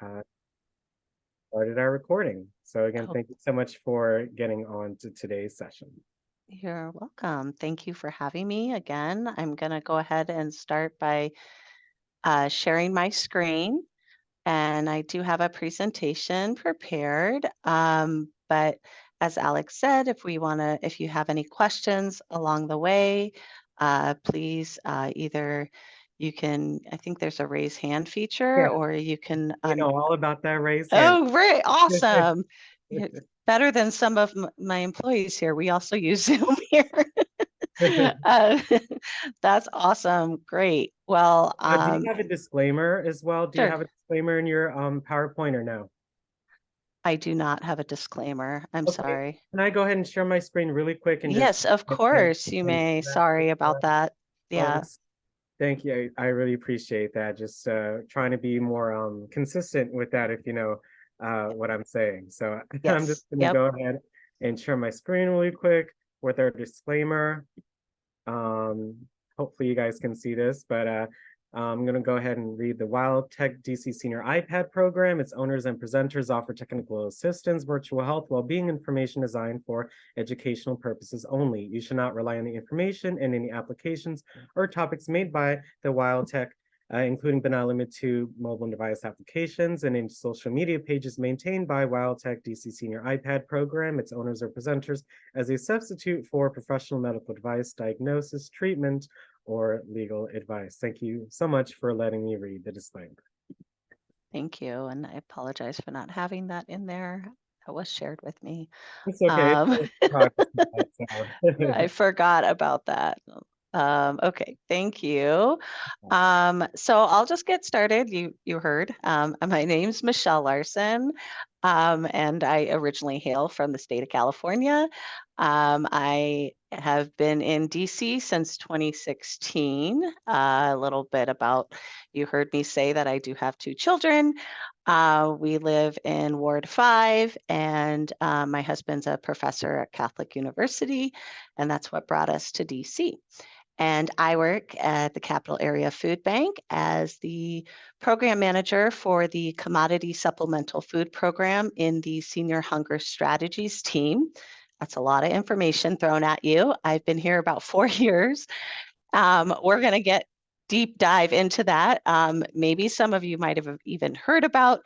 uh, started our recording. So again, Oh, thank you so much for getting on to today's session. you're welcome. Thank you for having me again. I'm going to go ahead and start by sharing my screen. And I do have a presentation prepared. But as Alex said, if you have any questions along the way, please either I think there's a raise hand feature, Yeah, or you can we know all about that raised hand. Oh, great. Awesome. It's better than some of my employees here. We also use Zoom here. Uh, that's awesome. Great. Well, Do you have a disclaimer as well? Do you sure. have a disclaimer in your PowerPoint or no? I do not have a disclaimer. I'm Okay, sorry. can I go ahead and share my screen really quick and just Yes, of course you may. Sorry about that. Yeah. this? Thank you. I really appreciate that. Just trying to be more consistent with that, if you know what I'm saying. So I'm just Yes. going to Yep. go ahead and share my screen really quick with our disclaimer. Um, Hopefully you guys can see this, but I'm going to go ahead and read the Wild Tech DC Senior iPad program. Its owners and presenters offer technical assistance, virtual health, well-being information designed for educational purposes only. You should not rely on the information and any applications or topics made by the Wild Tech, including but not limited to mobile device applications and in social media pages maintained by Wild Tech DC Senior iPad program, its owners or presenters, as a substitute for professional medical advice, diagnosis, treatment, or legal advice. Thank you so much for letting me read the disclaimer. Thank you. And I apologize for not having that in there. That was shared with me. It's okay. Um, So. I forgot about that. Okay, thank you. So I'll just get started. You heard. My name's Michelle Larson, and I originally hail from the state of California. I have been in DC since 2016. A little bit about, you heard me say that I do have two children. We live in Ward 5, and my husband's a professor at Catholic University, and that's what brought us to DC. And I work at the Capital Area Food Bank as the program manager for the Commodity Supplemental Food Program in the Senior Hunger Strategies team. That's a lot of information thrown at you. I've been here about 4 years. We're going to get deep dive into that. Maybe some of you might have even heard about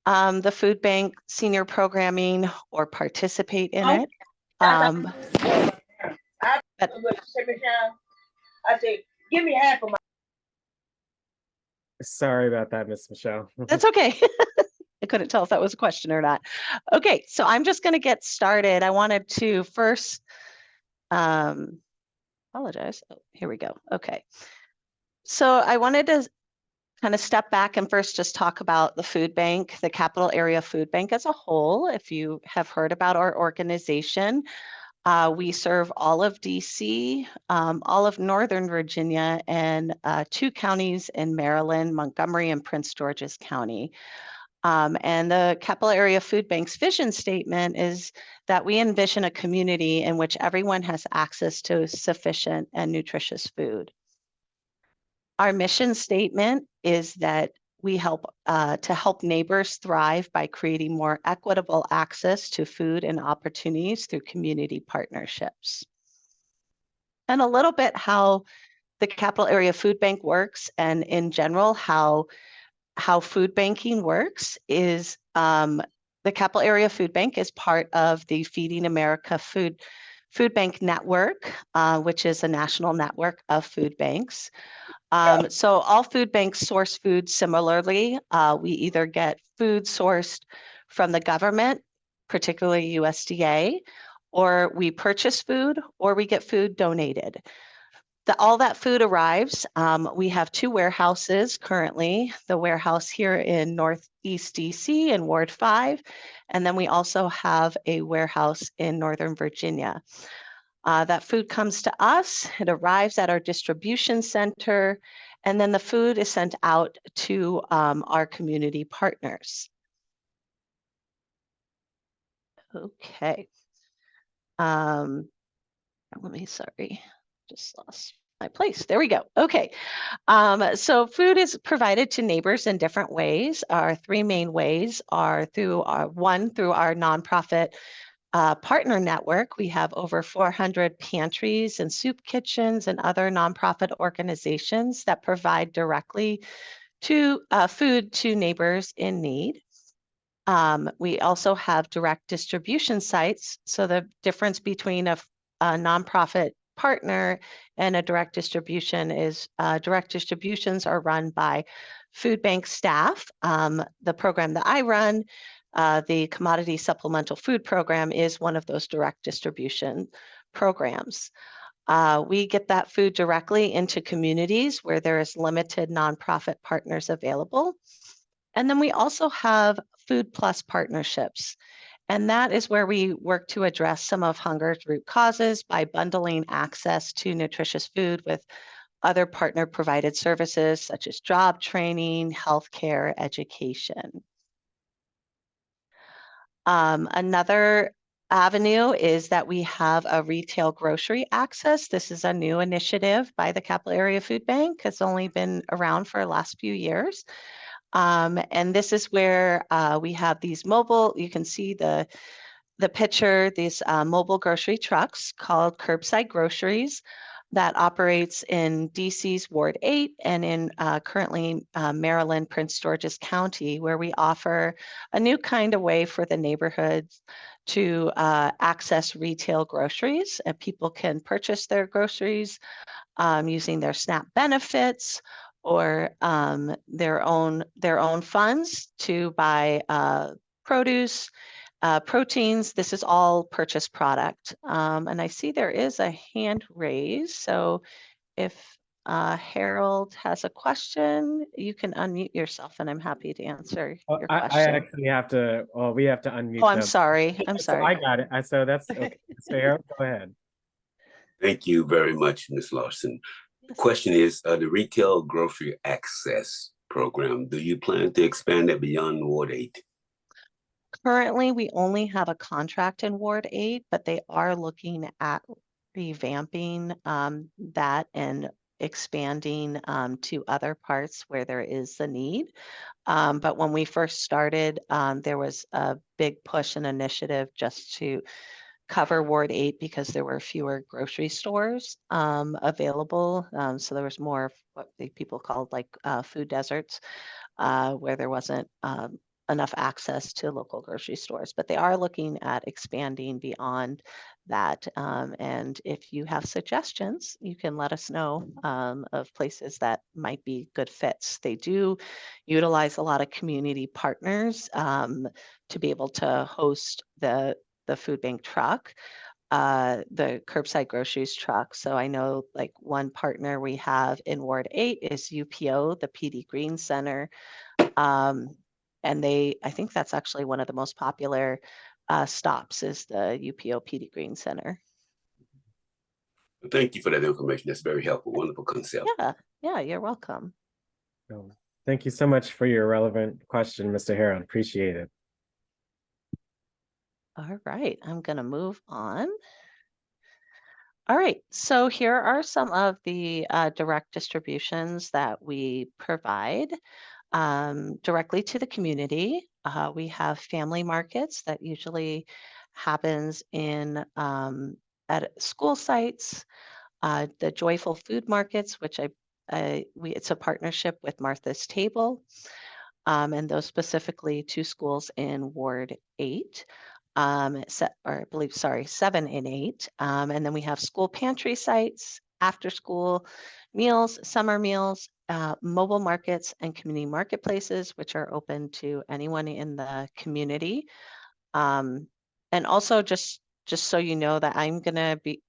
the food bank senior programming or participate in it. Um, but I said, give me half of my. Sorry about that, Miss Michelle. that's okay. I couldn't tell if that was a question or not. Okay, so I'm just going to get started. I wanted to first apologize. Oh, here we go. Okay. So I wanted to kind of step back and first just talk about the food bank, the Capital Area Food Bank as a whole. If you have heard about our organization, we serve all of DC, all of Northern Virginia, and 2 counties in Maryland, Montgomery and Prince George's County. And the Capital Area Food Bank's vision statement is that we envision a community in which everyone has access to sufficient and nutritious food. Our mission statement is that we help to help neighbors thrive by creating more equitable access to food and opportunities through community partnerships. And a little bit how the Capital Area Food Bank works, and in general, how food banking works is the Capital Area Food Bank is part of the Feeding America Food Bank Network, which is a national network of food banks. So all food banks source food similarly. We either get food sourced from the government, particularly USDA, or we purchase food, or we get food donated. All that food arrives. We have 2 warehouses currently, the warehouse here in Northeast DC in Ward 5, and then we also have a warehouse in Northern Virginia. That food comes to us, it arrives at our distribution center, and then the food is sent out to our community partners. Okay. Sorry, just lost my place. There we go. Okay. So food is provided to neighbors in different ways. Our three main ways are through through our nonprofit partner network. We have over 400 pantries and soup kitchens and other nonprofit organizations that provide directly to food to neighbors in need. We also have direct distribution sites. So the difference between a nonprofit partner and a direct distribution is direct distributions are run by food bank staff. The program that I run, the Commodity Supplemental Food Program, is one of those direct distribution programs. We get that food directly into communities where there is limited nonprofit partners available. And then we also have Food Plus partnerships. And that is where we work to address some of hunger's root causes by bundling access to nutritious food with other partner provided services such as job training, healthcare, education. Another avenue is that we have a retail grocery access. This is a new initiative by the Capital Area Food Bank. It's only been around for the last few years. And this is where we have these mobile, you can see the picture, these mobile grocery trucks called Curbside Groceries that operates in DC's Ward 8 and in currently Maryland, Prince George's County, where we offer a new kind of way for the neighborhoods to access retail groceries. And people can purchase their groceries using their SNAP benefits or their own funds to buy produce, proteins. This is all purchased product. And I see there is a hand raised. So if Harold has a question, you can unmute yourself and I'm happy to answer your I question. actually have to, well, we have to unmute Oh, I'm them. sorry. I'm So I sorry. got it. So that's okay. Mr. Harold, go ahead. Thank you very much, Ms. Larson. The question is the retail grocery access program. Do you plan to expand it beyond Ward 8? Currently, we only have a contract in Ward 8, but they are looking at revamping that and expanding to other parts where there is the need. But when we first started, there was a big push and initiative just to cover Ward 8 because there were fewer grocery stores available. So there was more of what people called like food deserts where there wasn't enough access to local grocery stores. But they are looking at expanding beyond that. And if you have suggestions, you can let us know of places that might be good fits. They do utilize a lot of community partners to be able to host the food bank truck, the curbside groceries truck. So I know like one partner we have in Ward 8 is UPO, the PD Green Center. And I think that's actually one of the most popular stops is the UPO PD Green Center. Thank you for that information. That's very helpful. Wonderful concept. Yeah, you're welcome. Thank you so much for your relevant question, Mr. Harold. Appreciate it. All right, I'm going to move on. All right, so here are some of the direct distributions that we provide directly to the community. We have family markets that usually happens in at school sites, the Joyful Food Markets, which it's a partnership with Martha's Table, and those specifically to schools in Ward 8. Or I believe, sorry, 7 and 8. And then we have school pantry sites, after school meals, summer meals, mobile markets, and community marketplaces, which are open to anyone in the community. And also just so you know that I'm going to be,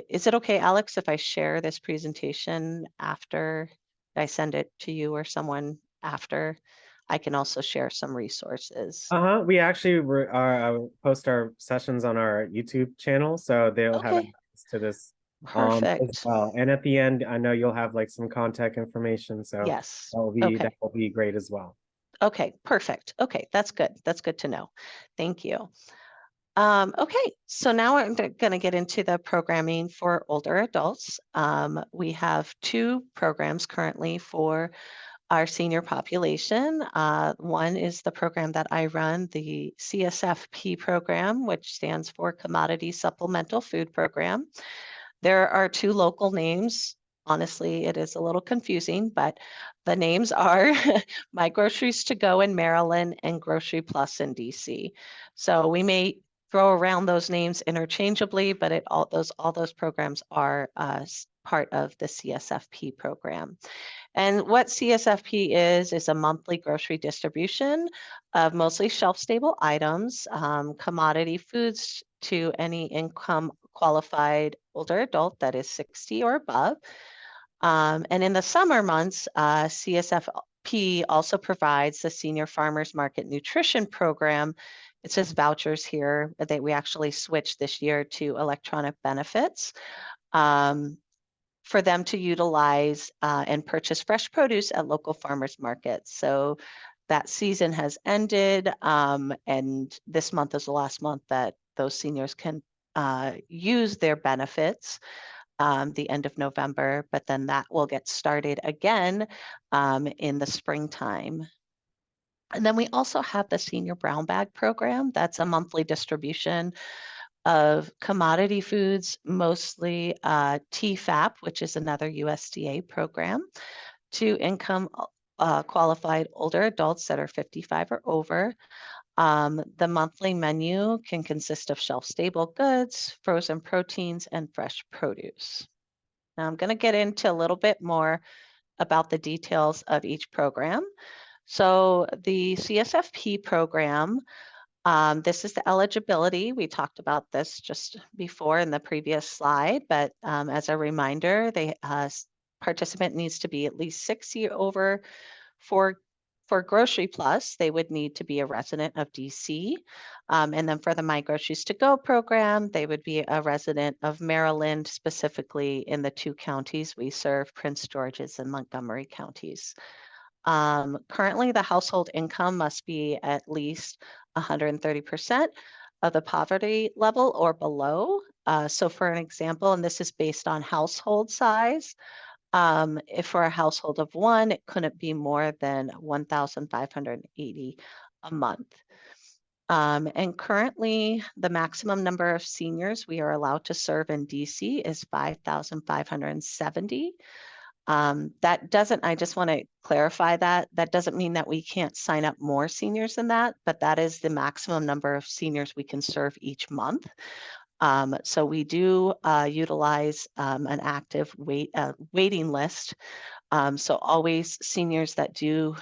is it okay, Alex, if I share this presentation after I send it to you or someone after? I can also share some resources. We actually post our sessions on our YouTube channel, so they'll have access to this Perfect. as well. And at the end, I know you'll have like some contact information, so yes, that will be great as well. Okay, perfect. Okay, that's good. That's good to know. Thank you. Okay, so now we're going to get into the programming for older adults. We have 2 programs currently for our senior population. One is the program that I run, the CSFP program, which stands for Commodity Supplemental Food Program. There are 2 local names. Honestly, it is a little confusing, but the names are My Groceries to Go in Maryland and Grocery Plus in DC. So we may throw around those names interchangeably, but all those programs are part of the CSFP program. And what CSFP is a monthly grocery distribution of mostly shelf-stable items, commodity foods to any income qualified older adult that is 60 or above. And in the summer months, CSFP also provides the Senior Farmers Market Nutrition Program. It says vouchers here that we actually switched this year to electronic benefits. For them to utilize and purchase fresh produce at local farmers markets. So that season has ended, and this month is the last month that those seniors can use their benefits, the end of November, but then that will get started again in the springtime. And then we also have the Senior Brown Bag Program. That's a monthly distribution of commodity foods, mostly TFAP, which is another USDA program, to income qualified older adults that are 55 or over. The monthly menu can consist of shelf-stable goods, frozen proteins, and fresh produce. Now I'm going to get into a little bit more about the details of each program. So the CSFP program, this is the eligibility. We talked about this just before in the previous slide, but as a reminder, the participant needs to be at least 60 over for Grocery Plus. They would need to be a resident of DC. And then for the My Groceries to Go program, they would be a resident of Maryland, specifically in the 2 counties we serve, Prince George's and Montgomery counties. Currently, the household income must be at least 130% of the poverty level or below. So for an example, and this is based on household size, if for a household of 1, it couldn't be more than 1,580 a month. And currently, the maximum number of seniors we are allowed to serve in DC is 5,570. That doesn't, I just want to clarify that doesn't mean that we can't sign up more seniors than that, but that is the maximum number of seniors we can serve each month. So we do utilize an active waiting list. So always seniors that do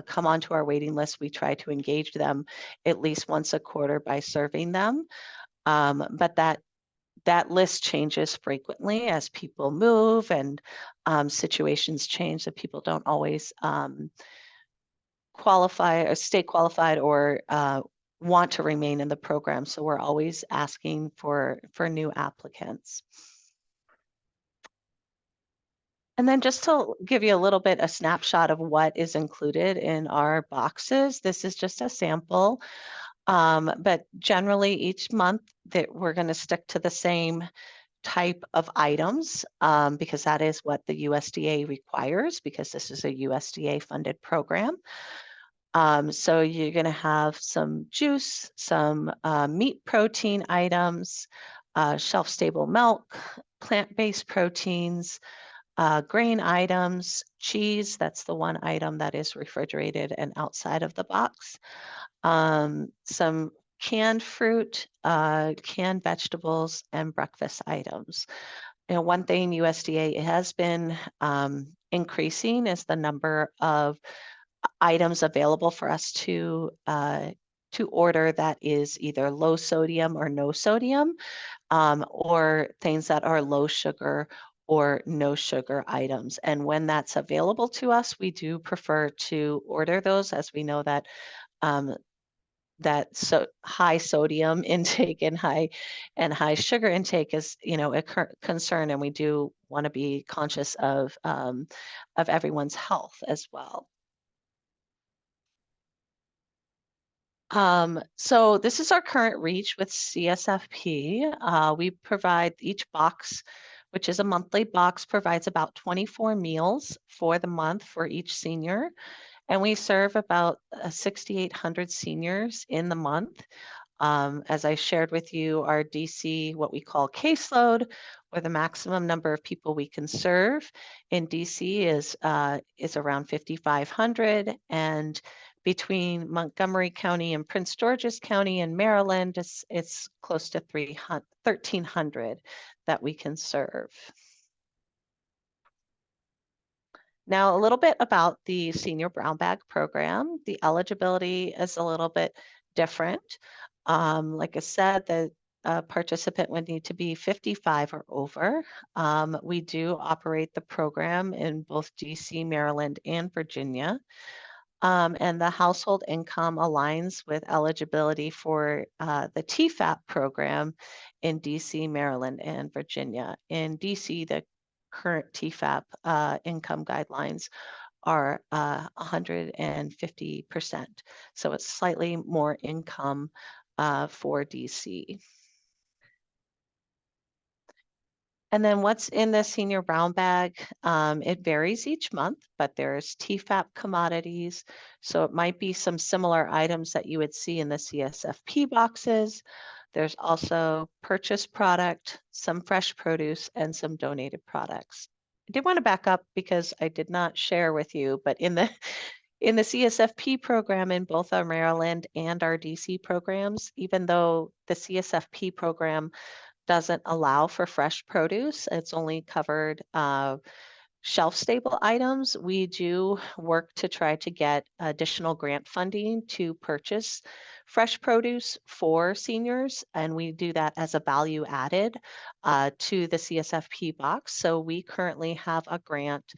come onto our waiting list, we try to engage them at least once a quarter by serving them. But that list changes frequently as people move and situations change, that people don't always qualify or stay qualified or want to remain in the program. So we're always asking for new applicants. And then just to give you a little bit, a snapshot of what is included in our boxes, this is just a sample. But generally each month that we're going to stick to the same type of items because that is what the USDA requires, because this is a USDA funded program. So you're going to have some juice, some meat protein items, shelf-stable milk, plant-based proteins, grain items, cheese, that's the one item that is refrigerated and outside of the box, some canned fruit, canned vegetables, and breakfast items. You know, one thing USDA has been increasing is the number of items available for us to order that is either low sodium or no sodium, or things that are low sugar or no sugar items. And when that's available to us, we do prefer to order those, as we know that high sodium intake and high sugar intake is, you know, a concern, and we do want to be conscious of everyone's health as well. So this is our current reach with CSFP. We provide each box, which is a monthly box, provides about 24 meals for the month for each senior. And we serve about 6,800 seniors in the month. As I shared with you, our DC, what we call caseload, or the maximum number of people we can serve in DC is around 5,500, and between Montgomery County and Prince George's County in Maryland, it's close to 1,300 that we can serve. Now, a little bit about the Senior Brown Bag program. The eligibility is a little bit different. Like I said, the participant would need to be 55 or over. We do operate the program in both DC, Maryland, and Virginia. And the household income aligns with eligibility for the TFAP program in DC, Maryland, and Virginia. In DC, the current TFAP income guidelines are 150%. So it's slightly more income for DC. And then what's in the Senior Brown Bag? It varies each month, but there's TFAP commodities. So it might be some similar items that you would see in the CSFP boxes. There's also purchased product, some fresh produce, and some donated products. I did want to back up because I did not share with you, but in the CSFP program, in both our Maryland and our DC programs, even though the CSFP program doesn't allow for fresh produce, it's only covered shelf-stable items, we do work to try to get additional grant funding to purchase fresh produce for seniors, and we do that as a value added to the CSFP box. So we currently have a grant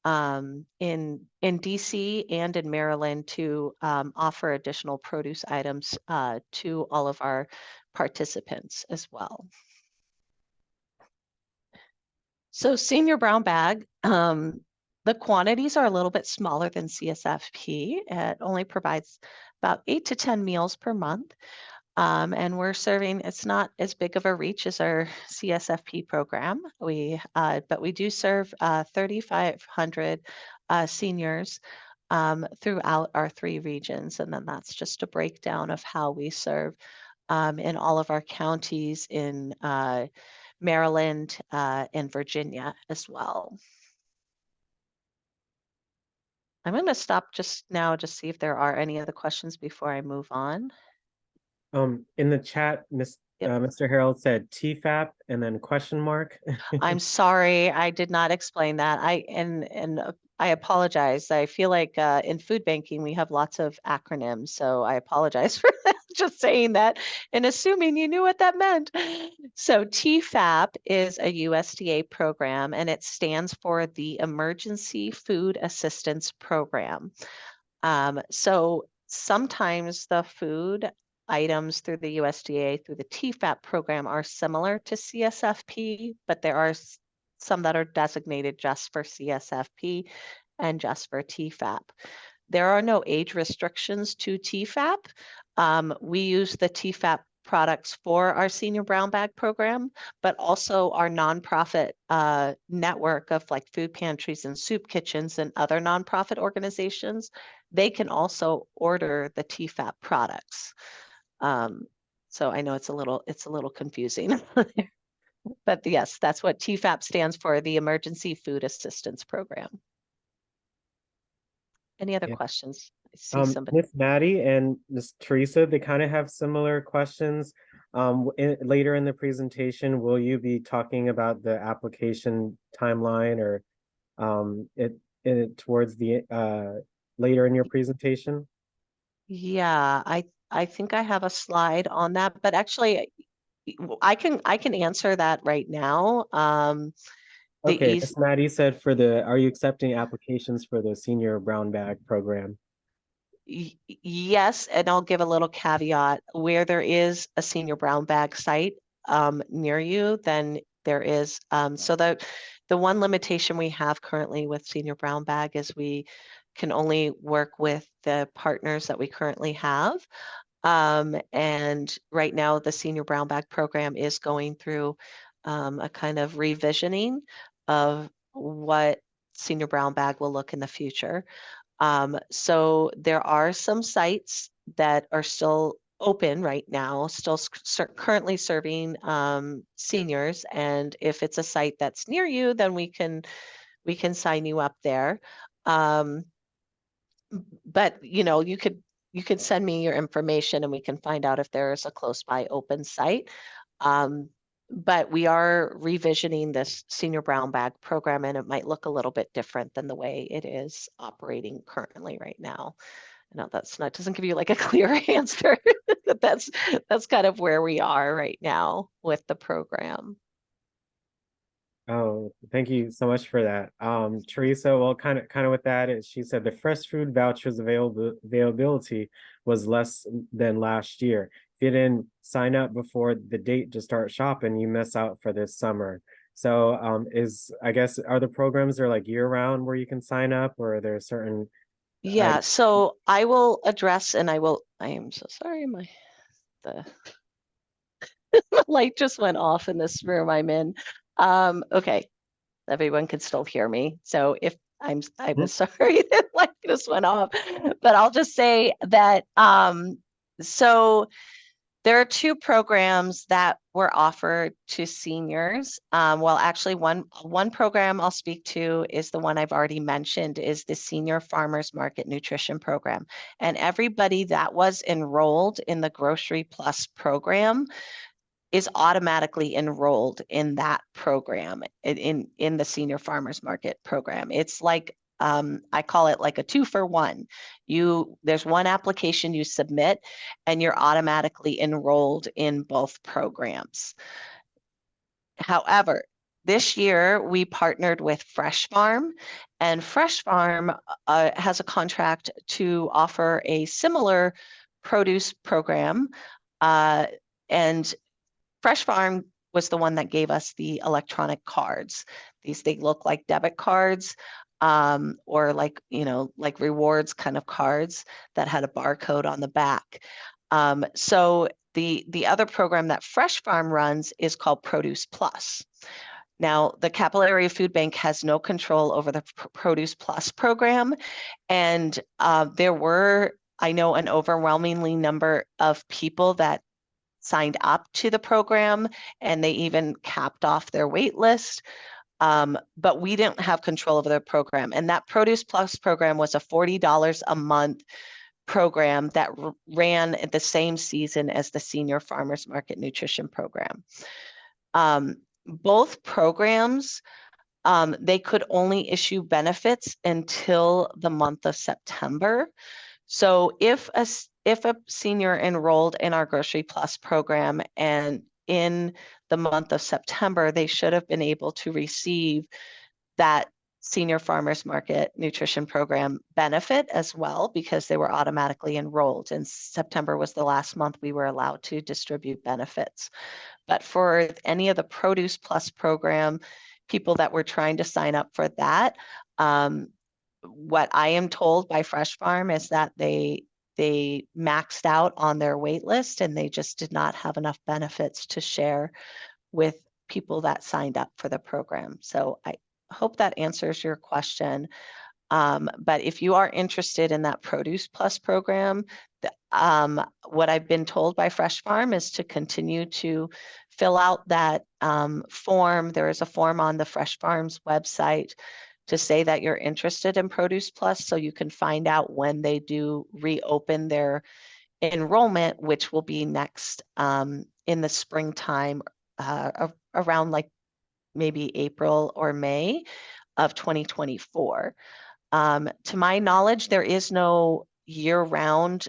in DC and in Maryland to offer additional produce items to all of our participants as well. So Senior Brown Bag, the quantities are a little bit smaller than CSFP. It only provides about 8 to 10 meals per month. And we're serving, it's not as big of a reach as our CSFP program. But we do serve 3,500 seniors throughout our 3 regions. And then that's just a breakdown of how we serve in all of our counties in Maryland and Virginia as well. I'm going to stop just now to see if there are any other questions before I move on. In the chat, Mr. Harold said TFAP and then question mark. I'm sorry, I did not explain that. I apologize. I feel like in food banking, we have lots of acronyms, so I apologize for just saying that and assuming you knew what that meant. So TFAP is a USDA program, and it stands for the Emergency Food Assistance Program. So sometimes the food items through the USDA, through the TFAP program, are similar to CSFP, but there are some that are designated just for CSFP and just for TFAP. There are no age restrictions to TFAP. We use the TFAP products for our Senior Brown Bag program, but also our nonprofit network of like food pantries and soup kitchens and other nonprofit organizations, they can also order the TFAP products. So I know it's a little confusing. But yes, that's what TFAP stands for, the Emergency Food Assistance Program. Any other questions? I see somebody. Miss Maddie and Miss Teresa, they kind of have similar questions. Later in the presentation, will you be talking about the application timeline or towards the later in your presentation? Yeah, I think I have a slide on that, but actually I can answer that right now. Okay, Miss Maddie said are you accepting applications for the Senior Brown Bag program? Yes, and I'll give a little caveat. Where there is a Senior Brown Bag site near you, then there is. So the one limitation we have currently with Senior Brown Bag is we can only work with the partners that we currently have. And right now the Senior Brown Bag Program is going through a kind of revisioning of what Senior Brown Bag will look in the future. So there are some sites that are still open right now, still currently serving seniors. And if it's a site that's near you, then we can sign you up there. But you could send me your information and we can find out if there is a close by open site. But we are revisioning this Senior Brown Bag Program, and it might look a little bit different than the way it is operating currently right now. No, doesn't give you like a clear answer, but that's kind of where we are right now with the program. Oh, thank you so much for that. Teresa, well, kind of with that, she said the fresh food vouchers availability was less than last year. If you didn't sign up before the date to start shopping, you miss out for this summer. So, I guess, are the programs are like year round where you can sign up, or are there certain? Yeah, so I will address, and I am so sorry, the light just went off in this room I'm in. Okay, everyone can still hear me. So if I'm sorry that light just went off, but I'll just say that so there are two programs that were offered to seniors. Well, actually, one program I'll speak to is the one I've already mentioned, is the Senior Farmers Market Nutrition Program. And everybody that was enrolled in the Grocery Plus program is automatically enrolled in that program, in the Senior Farmers Market program. It's like, I call it like a 2-for-1. There's one application you submit and you're automatically enrolled in both programs. However, this year we partnered with Fresh Farm, and Fresh Farm has a contract to offer a similar produce program, and Fresh Farm was the one that gave us the electronic cards. They look like debit cards, or like rewards kind of cards that had a barcode on the back. So the other program that Fresh Farm runs is called Produce Plus. Now, the Capital Area Food Bank has no control over the Produce Plus program, and there were, I know, an overwhelmingly number of people that signed up to the program, and they even capped off their wait list. But we didn't have control over the program. And that Produce Plus program was a $40 a month program that ran at the same season as the Senior Farmers Market Nutrition Program. Both programs, they could only issue benefits until the month of September. So if a senior enrolled in our Grocery Plus program and in the month of September, they should have been able to receive that Senior Farmers Market Nutrition Program benefit as well, because they were automatically enrolled. And September was the last month we were allowed to distribute benefits. But for any of the Produce Plus program, people that were trying to sign up for that, what I am told by Fresh Farm is that they maxed out on their wait list, and they just did not have enough benefits to share with people that signed up for the program. So I hope that answers your question. But if you are interested in that Produce Plus program, what I've been told by Fresh Farm is to continue to fill out that form. There is a form on the Fresh Farm's website to say that you're interested in Produce Plus, so you can find out when they do reopen their enrollment, which will be next in the springtime, around like maybe April or May of 2024. To my knowledge, there is no year-round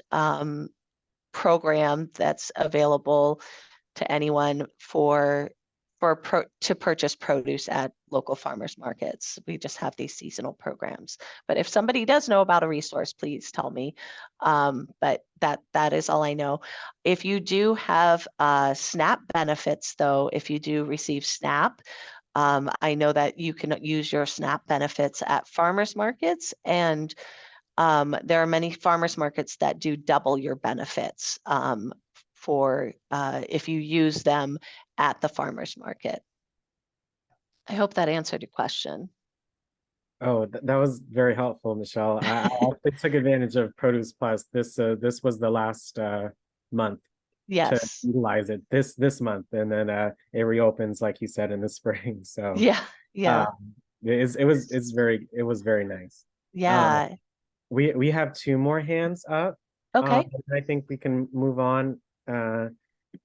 program that's available to anyone to purchase produce at local farmers markets. We just have these seasonal programs. But if somebody does know about a resource, please tell me. But that is all I know. If you do have SNAP benefits, though, if you do receive SNAP, I know that you can use your SNAP benefits at farmers markets, and There are many farmers markets that do double your benefits for if you use them at the farmers market. I hope that answered your question. Oh, that was very helpful, Michelle. I actually took advantage of Produce Plus. This was the last month to Yes. utilize it this month, and then it reopens, like you said, in the spring. So Yeah. Yeah. it was very nice. Yeah. We have two more hands up. Okay. I think we can move on.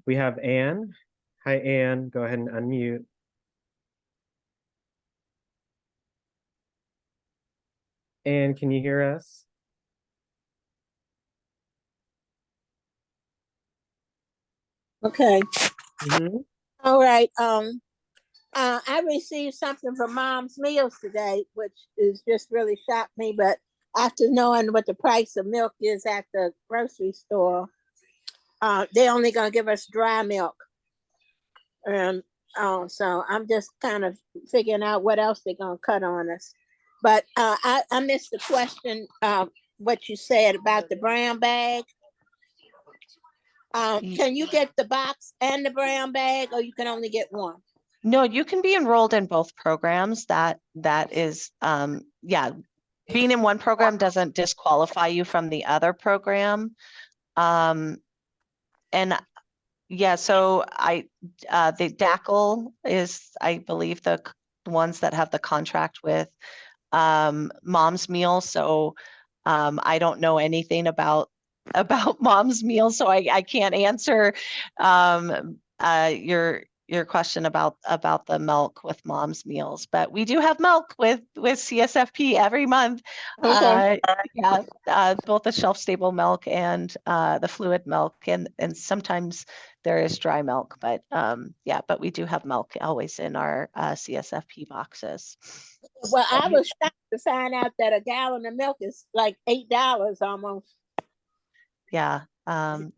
We have Anne. Hi, Anne. Go ahead and unmute. Anne, can you hear us? Okay. Mhm. All right. I received something from Mom's Meals today, which is just really shocked me. But after knowing what the price of milk is at the grocery store, they're only gonna give us dry milk, and so I'm just kind of figuring out what else they're gonna cut on us. But I missed the question. What you said about the brown bag. Can you get the box and the brown bag, or you can only get one? No, you can be enrolled in both programs. That is, yeah, being in one program doesn't disqualify you from the other program. And yeah, so the DACL is, I believe, the ones that have the contract with Mom's Meal. So I don't know anything about Mom's Meal, so I can't answer your question about the milk with Mom's Meals. But we do have milk with CSFP every month. Okay. Yeah, both the shelf stable milk and the fluid milk, and sometimes there is dry milk, but yeah, but we do have milk always in our CSFP boxes. Well, I was shocked to find out that a gallon of milk is like $8 almost. Yeah,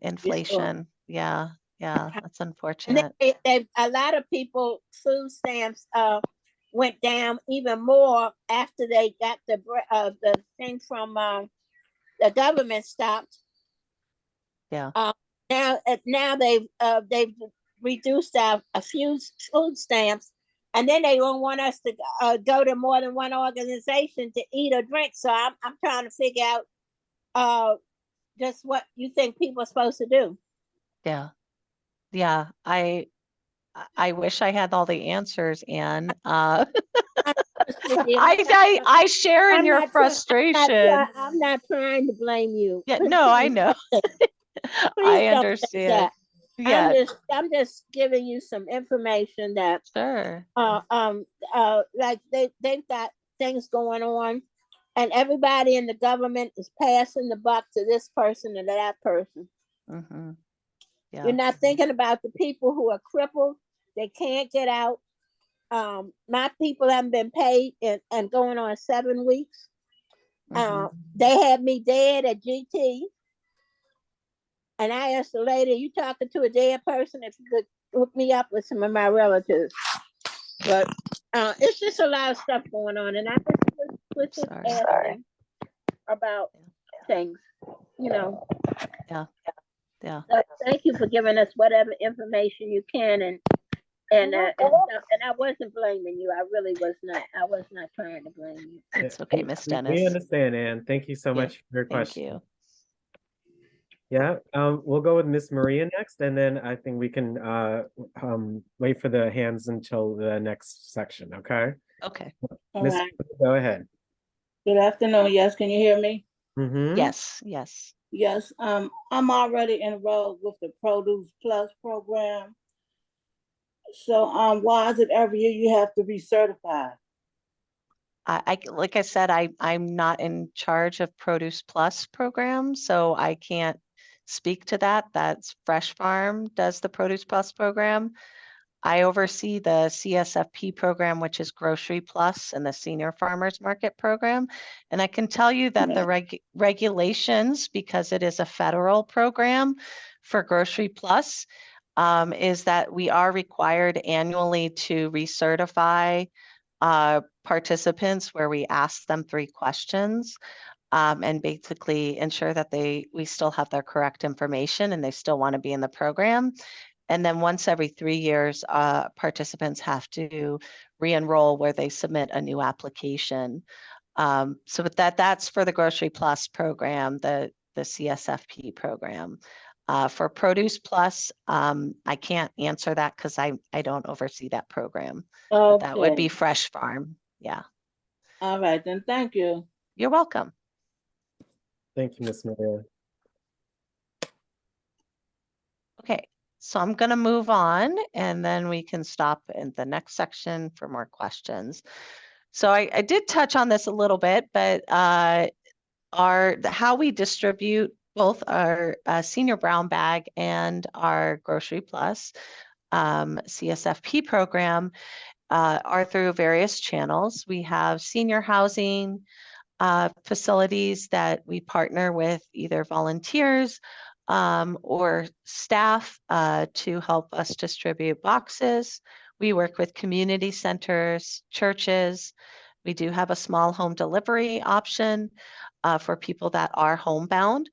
inflation. Yeah, that's And unfortunate. a lot of people food stamps went down even more after they got the thing from the government stopped. Yeah. Now they've reduced a few food stamps, and then they don't want us to go to more than one organization to eat or drink. So I'm trying to figure out just what you think people are supposed to do. Yeah, I wish I had all the answers, Anne. I share in your frustration. I'm not trying to blame you. Yeah, no, I know. I understand. Yeah, I'm just giving you some information that sure. like they've got things going on, and everybody in the government is passing the buck to this person and to that person. Mm-hmm. Yeah. You're not thinking about the people who are crippled. They can't get out. My people haven't been paid and going on 7 weeks. Mm-hmm. They had me dead at GT. And I asked the lady, you talking to a dead person, if you could hook me up with some of my relatives. But it's just a lot of stuff going on. And I just asking about things, you know. Yeah. So thank you for giving us whatever information you can. And I wasn't blaming you. I really was not. I was not trying to blame you. It's okay, Miss Dennis. We understand, Anne. Thank you so much for your question. Thank you. Yeah, we'll go with Miss Maria next, and then I think we can wait for the hands until the next section, okay? Okay. Miss, go ahead. Good afternoon. Yes, can you hear me? Mm-hmm. Yes. Yes, I'm already enrolled with the Produce Plus program. So why is it every year you have to be certified? I like I said, I'm not in charge of Produce Plus program, so I can't speak to that. That's Fresh Farm does the Produce Plus program. I oversee the CSFP program, which is Grocery Plus, and the Senior Farmers Market program. And I can tell you that the regulations, because it is a federal program for Grocery Plus, is that we are required annually to recertify participants, where we ask them 3 questions. and basically ensure that we still have their correct information and they still want to be in the program. And then once every 3 years, participants have to re-enroll where they submit a new application. So with that's for the Grocery Plus program, the CSFP program. For Produce Plus, I can't answer that because I don't oversee that program. But that would be Okay. Fresh Farm. Yeah. All right, then. Thank you. You're welcome. Thank you, Miss Maria. Okay, so I'm going to move on and then we can stop in the next section for more questions. So I did touch on this a little bit, but how we distribute both our Senior Brown Bag and our Grocery Plus CSFP program are through various channels. We have senior housing facilities that we partner with either volunteers or staff to help us distribute boxes. We work with community centers, churches. We do have a small home delivery option for people that are homebound.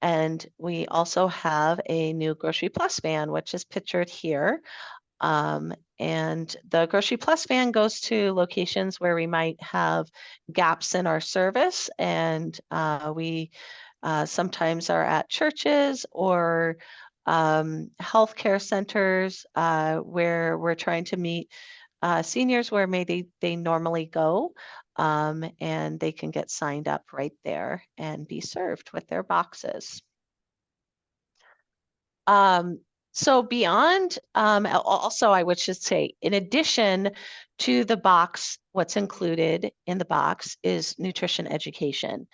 And we also have a new Grocery Plus van, which is pictured here. And the Grocery Plus van goes to locations where we might have gaps in our service. And we sometimes are at churches or healthcare centers where we're trying to meet seniors where maybe they normally go, and they can get signed up right there and be served with their boxes. So beyond, also I would just say, in addition to the box, what's included in the box is nutrition education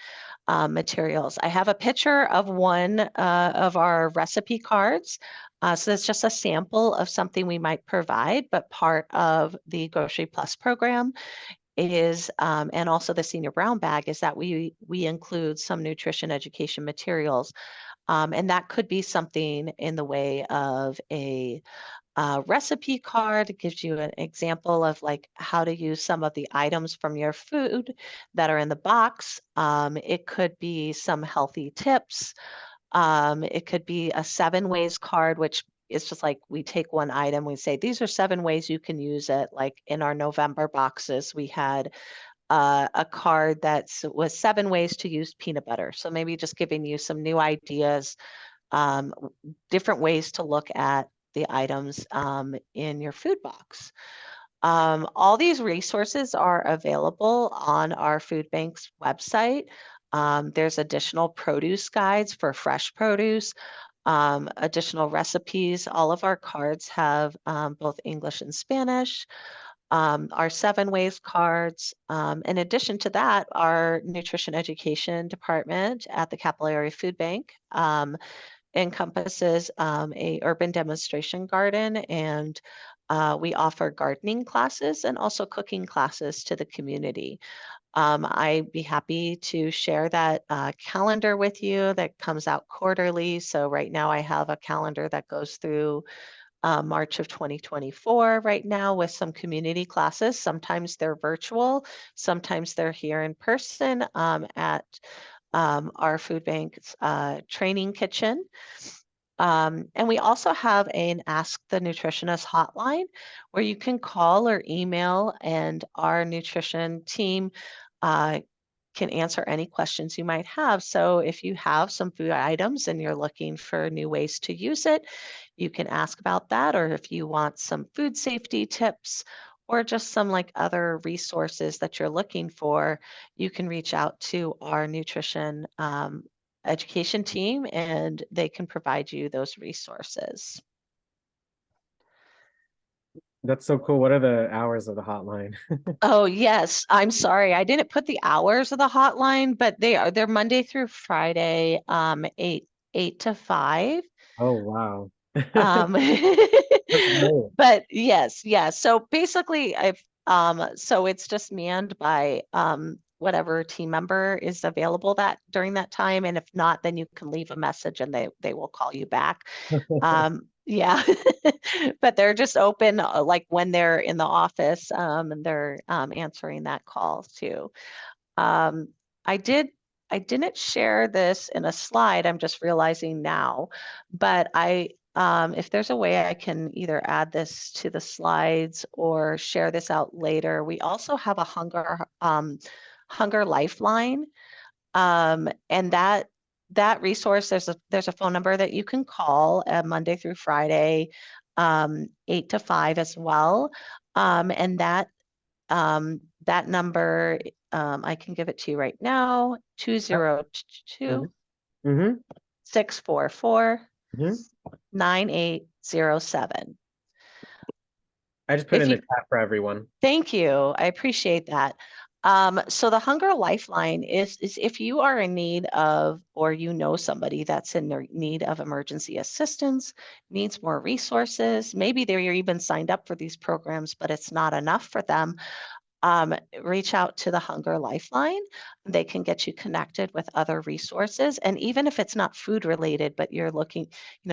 materials. I have a picture of one of our recipe cards. So that's just a sample of something we might provide, but part of the Grocery Plus program is, and also the Senior Brown Bag, is that we include some nutrition education materials. And that could be something in the way of a recipe card. It gives you an example of like how to use some of the items from your food that are in the box. It could be some healthy tips. It could be a 7 ways card, which is just like we take one item, we say, these are 7 ways you can use it. Like in our November boxes, we had a card that was 7 ways to use peanut butter. So maybe just giving you some new ideas, different ways to look at the items in your food box. All these resources are available on our food bank's website. There's additional produce guides for fresh produce, additional recipes. All of our cards have both English and Spanish. Our 7 ways cards. In addition to that, our nutrition education department at the Capital Area Food Bank encompasses a urban demonstration garden, and we offer gardening classes and also cooking classes to the community. I'd be happy to share that calendar with you that comes out quarterly. So right now I have a calendar that goes through March of 2024 right now with some community classes. Sometimes they're virtual, sometimes they're here in person at our food bank's training kitchen. And we also have an Ask the Nutritionist hotline where you can call or email, and our nutrition team can answer any questions you might have. So if you have some food items and you're looking for new ways to use it, you can ask about that. Or if you want some food safety tips or just some like other resources that you're looking for, you can reach out to our nutrition education team and they can provide you those resources. That's so cool. What are the hours of the hotline? Oh, yes. I'm sorry. I didn't put the hours of the hotline, but they're Monday through Friday, 8 to 5. Oh, wow. Um, That's great. but yes. So basically so it's just manned by whatever team member is available during that time. And if not, then you can leave a message and they will call you back. Yeah, but they're just open like when they're in the office and they're answering that call too. I I didn't share this in a slide, I'm just realizing now, but if there's a way I can either add this to the slides or share this out later, we also have a hunger lifeline. And that resource, there's a phone number that you can call Monday through Friday, 8 to 5 as well. And that number, I can give it to you right now, 202 Mm-hmm. 644 Mm-hmm. 9807. I just put If in the you- chat for everyone. Thank you. I appreciate that. So the Hunger Lifeline is if you are in need of, or you know somebody that's in need of emergency assistance, needs more resources, maybe they're even signed up for these programs, but it's not enough for them. Reach out to the Hunger Lifeline. They can get you connected with other resources. And even if it's not food related, but you're looking,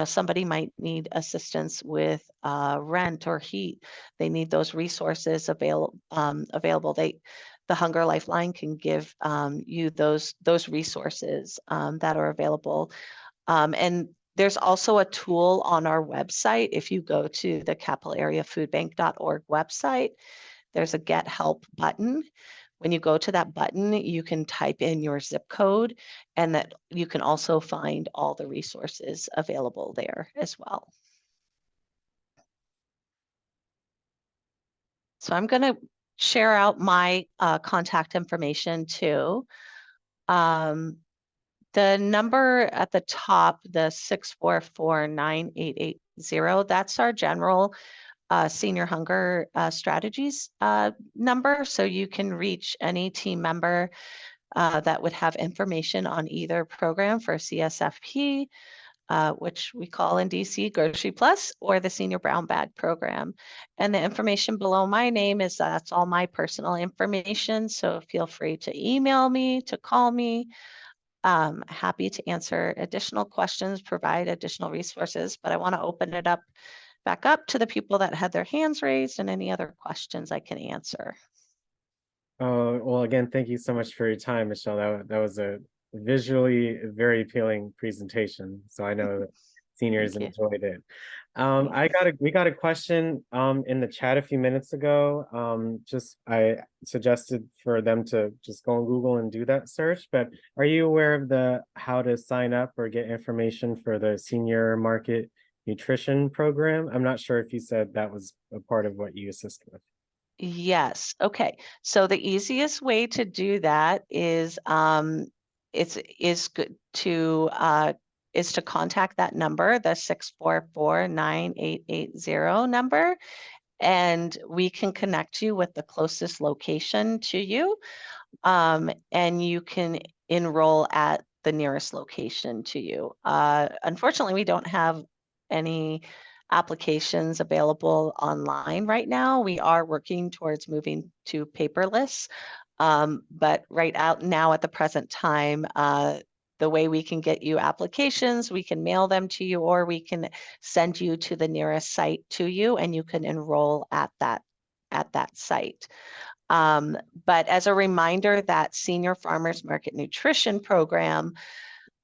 somebody might need assistance with rent or heat. They need those resources available. The Hunger Lifeline can give you those resources that are available. And there's also a tool on our website. If you go to the capitalareafoodbank.org website, there's a Get Help button. When you go to that button, you can type in your zip code, and that you can also find all the resources available there as well. So I'm going to share out my contact information too. The number at the top, the 644-9880, that's our general Senior Hunger Strategies number. So you can reach any team member that would have information on either program for CSFP, which we call in DC Grocery Plus, or the Senior Brown Bag program. And the information below my name that's all my personal information. So feel free to email me, to call me. Happy to answer additional questions, provide additional resources, but I want to open it back up to the people that had their hands raised and any other questions I can answer. Oh, well, again, thank you so much for your time, Michelle. That was a visually very appealing presentation. So I know that seniors enjoyed it. We got a question in the chat a few minutes ago. I suggested for them to just go on Google and do that search, but are you aware of how to sign up or get information for the Senior Market Nutrition Program? I'm not sure if you said that was a part of what you assist with. Yes. Okay. So the easiest way to do that is to contact that number, the 644-9880 number, and we can connect you with the closest location to you, and you can enroll at the nearest location to you. Unfortunately, we don't have any applications available online right now. We are working towards moving to paperless, but right out now at the present time, the way we can get you applications, we can mail them to you, or we can send you to the nearest site to you, and you can enroll at that site. But as a reminder, that Senior Farmers Market Nutrition Program,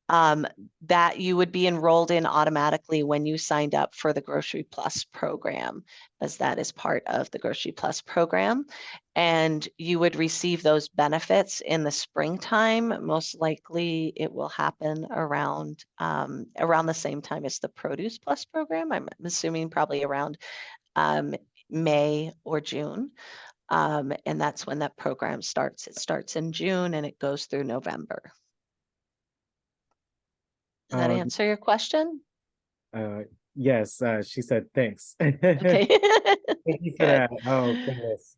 that you would be enrolled in automatically when you signed up for the Grocery Plus program, as that is part of the Grocery Plus program. And you would receive those benefits in the springtime. Most likely it will happen around the same time as the Produce Plus program. I'm assuming probably around May or June. And that's when that program starts. It starts in June and it goes through November. Does that answer your question? Yes, she said thanks. Okay. Thank you for that. Oh goodness.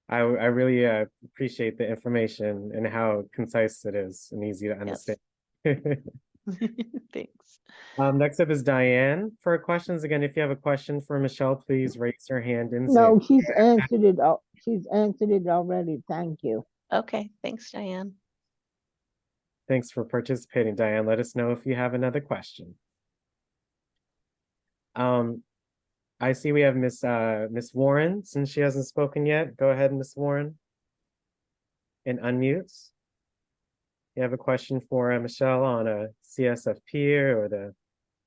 I really appreciate the information and how concise it is and easy to understand. Thanks. Next up is Diane for questions. Again, if you have a question for Michelle, please raise your hand in No, Zoom. she's answered it. She's answered it already. Thank you. Okay, thanks, Diane. Thanks for participating, Diane. Let us know if you have another question. I see we have Miss Warren, since she hasn't spoken yet. Go ahead, Miss Warren, and unmute. you have a question for Michelle on a CSFP or the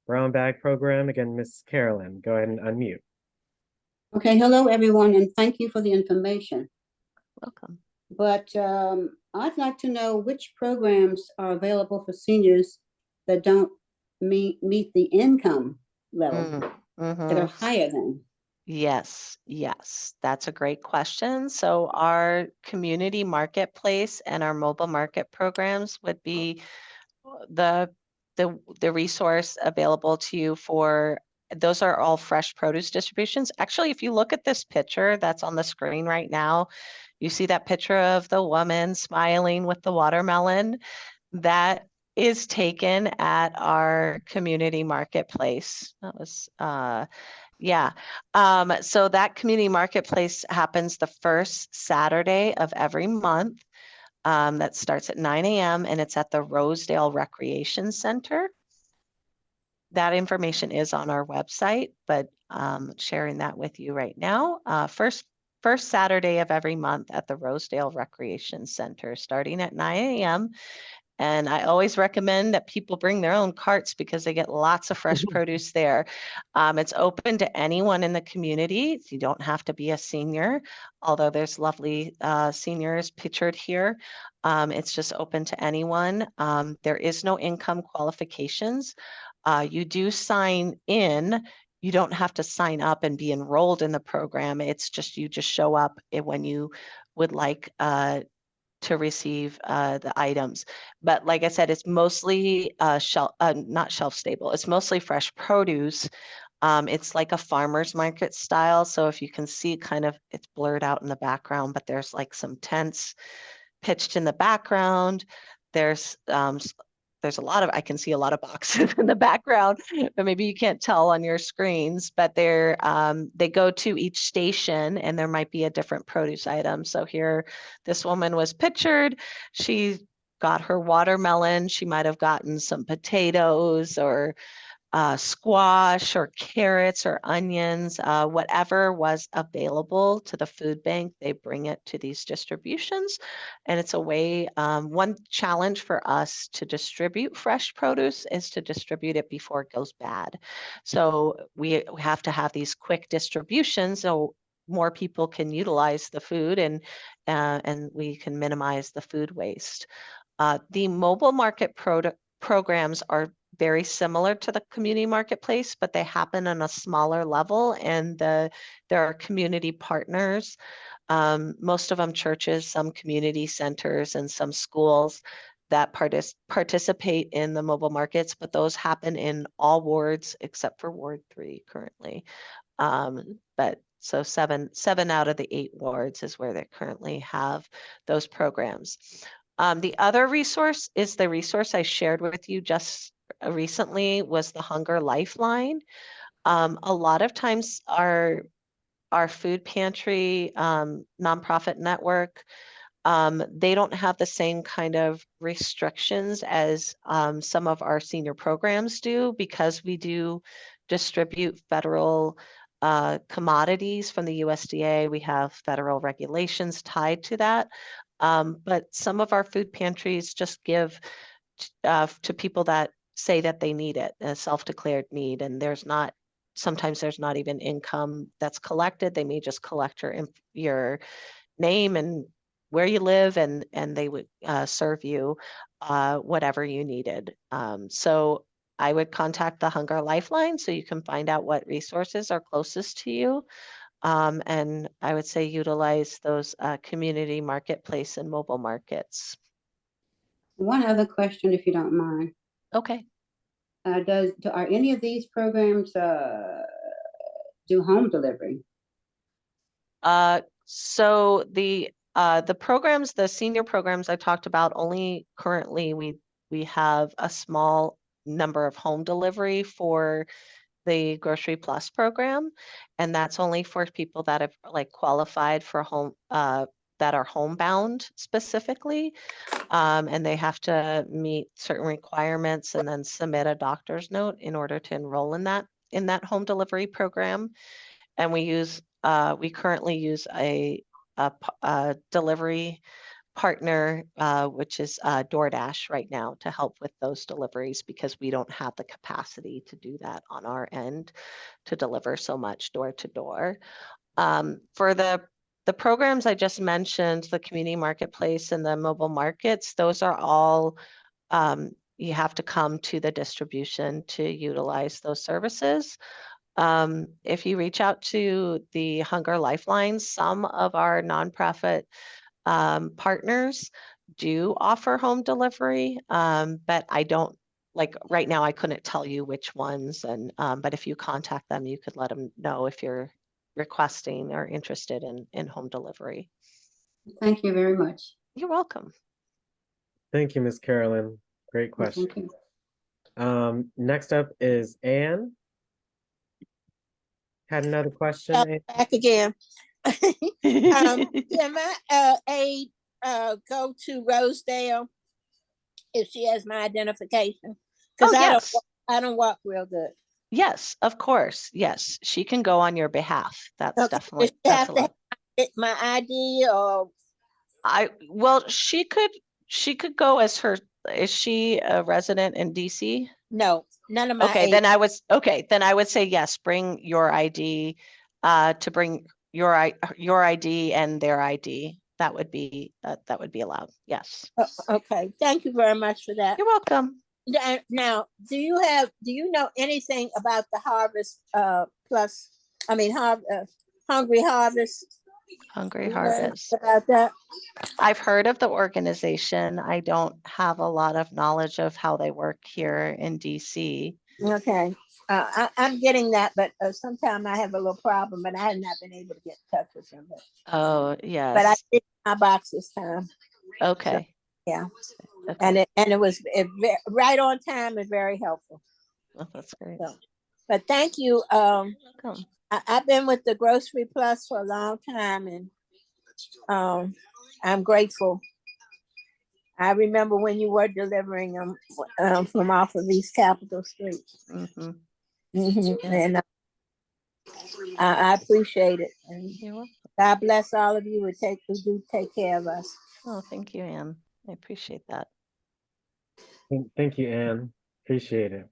brown bag program, again, Miss Carolyn, go ahead and unmute. Okay, hello everyone, and thank you for the information. Welcome. But I'd like to know which programs are available for seniors that don't meet the income level that are higher than. Yes, that's a great question. So our community marketplace and our mobile market programs would be the resource available to you for, those are all fresh produce distributions. Actually, if you look at this picture that's on the screen right now, you see that picture of the woman smiling with the watermelon. That is taken at our community marketplace. That was yeah. So that community marketplace happens the first Saturday of every month. That starts at 9 a.m. and it's at the Rosedale Recreation Center. That information is on our website, but sharing that with you right now. First Saturday of every month at the Rosedale Recreation Center, starting at 9 a.m. And I always recommend that people bring their own carts because they get lots of fresh produce there. It's open to anyone in the community. You don't have to be a senior, although there's lovely seniors pictured here. It's just open to anyone. There is no income qualifications. You do sign in. You don't have to sign up and be enrolled in the program. It's just, you just show up when you would like to receive the items. But like I said, it's mostly not shelf stable. It's mostly fresh produce. It's like a farmer's market style. So if you can see, kind of, it's blurred out in the background, but there's like some tents pitched in the background. There's a lot of, I can see a lot of boxes in the background, but maybe you can't tell on your screens, but they go to each station and there might be a different produce item. So here, this woman was pictured. She got her watermelon. She might have gotten some potatoes or squash or carrots or onions, whatever was available to the food bank, they bring it to these distributions. And it's a way, one challenge for us to distribute fresh produce is to distribute it before it goes bad. So we have to have these quick distributions so more people can utilize the food and we can minimize the food waste. The mobile market programs are very similar to the community marketplace, but they happen on a smaller level, and there are community partners, most of them churches, some community centers, and some schools that participate in the mobile markets, but those happen in all wards except for Ward 3 currently. But so seven out of the 8 wards is where they currently have those programs. The other resource is the resource I shared with you just recently, was the Hunger Lifeline. A lot of times our food pantry nonprofit network, they don't have the same kind of restrictions as some of our senior programs do, because we do distribute federal commodities from the USDA. We have federal regulations tied to that. But some of our food pantries just give to people that say that they need it, a self-declared need, and sometimes there's not even income that's collected. They may just collect your name and where you live, and they would serve you whatever you needed. So I would contact the Hunger Lifeline so you can find out what resources are closest to you. And I would say utilize those community marketplace and mobile markets. One other question, if you don't mind. Okay. Are any of these programs do home delivery? So the programs, the senior programs I talked about, only currently we have a small number of home delivery for the Grocery Plus program, and that's only for people that have like qualified for home that are homebound specifically, and they have to meet certain requirements and then submit a doctor's note in order to enroll in that home delivery program. And we currently use a delivery partner, which is DoorDash right now, to help with those deliveries because we don't have the capacity to do that on our end to deliver so much door to door. For the programs I just mentioned, the community marketplace and the mobile markets, those are all, you have to come to the distribution to utilize those services. If you reach out to the Hunger Lifelines, some of our nonprofit partners do offer home delivery, but I don't, like right now, I couldn't tell you which ones. And but if you contact them, you could let them know if you're requesting or interested in home delivery. Thank you very much. You're welcome. Thank you, Miss Carolyn. Great question. Thank you. Next up is Anne. Had another question. Anne? Back again. Can my aide go to Rosedale if she has my identification? Because yes. I don't walk real good. Yes, of course. Yes, she can go on your behalf. That's Okay. definitely, Does she that's have to have my ID or? well, she could go as her, is she a resident in DC? No, none of my Okay, aides. then I would say yes, bring your ID, to bring your ID and their ID. That would be allowed. Yes. Okay, thank you very much for that. You're welcome. Now, do you know anything about the Harvest Plus? I mean, Hungry Harvest. Hungry You know anything Harvest. about that? I've heard of the organization. I don't have a lot of knowledge of how they work here in DC. Okay, I'm getting that, but sometimes I have a little problem, and I have not been able to get in touch with them. Oh, But I yes. did my box this time. Okay. Yeah, Okay. and it was right on time and very helpful. Well, that's great. So, but thank you. Welcome. I've been with the Grocery Plus for a long time, and I'm grateful. I remember when you were delivering them from off of East Capitol Street. Mm-hmm. Mm-hmm. And I appreciate it. And You're welcome. God bless all of you who do take care of us. Oh, thank you, Anne. I appreciate that. Thank you, Anne. Appreciate it.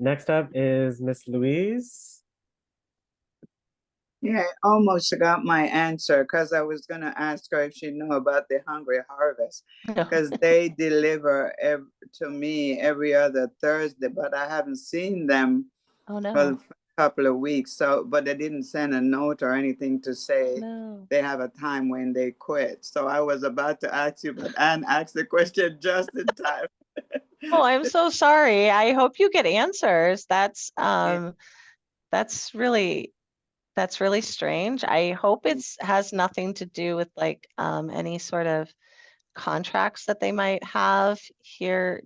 Next up is Miss Louise. Yeah, I almost got my answer because I was going to ask her if she knew about the Hungry Harvest, because they deliver to me every other Thursday, but I haven't seen them Oh, no. for a couple of weeks. So, but they didn't send a note or anything to say they have a time when they quit. So I was about to ask you, but Anne asked the question just in time. Oh, I'm so sorry. I hope you get answers. That's really strange. I hope it's has nothing to do with like any sort of contracts that they might have here.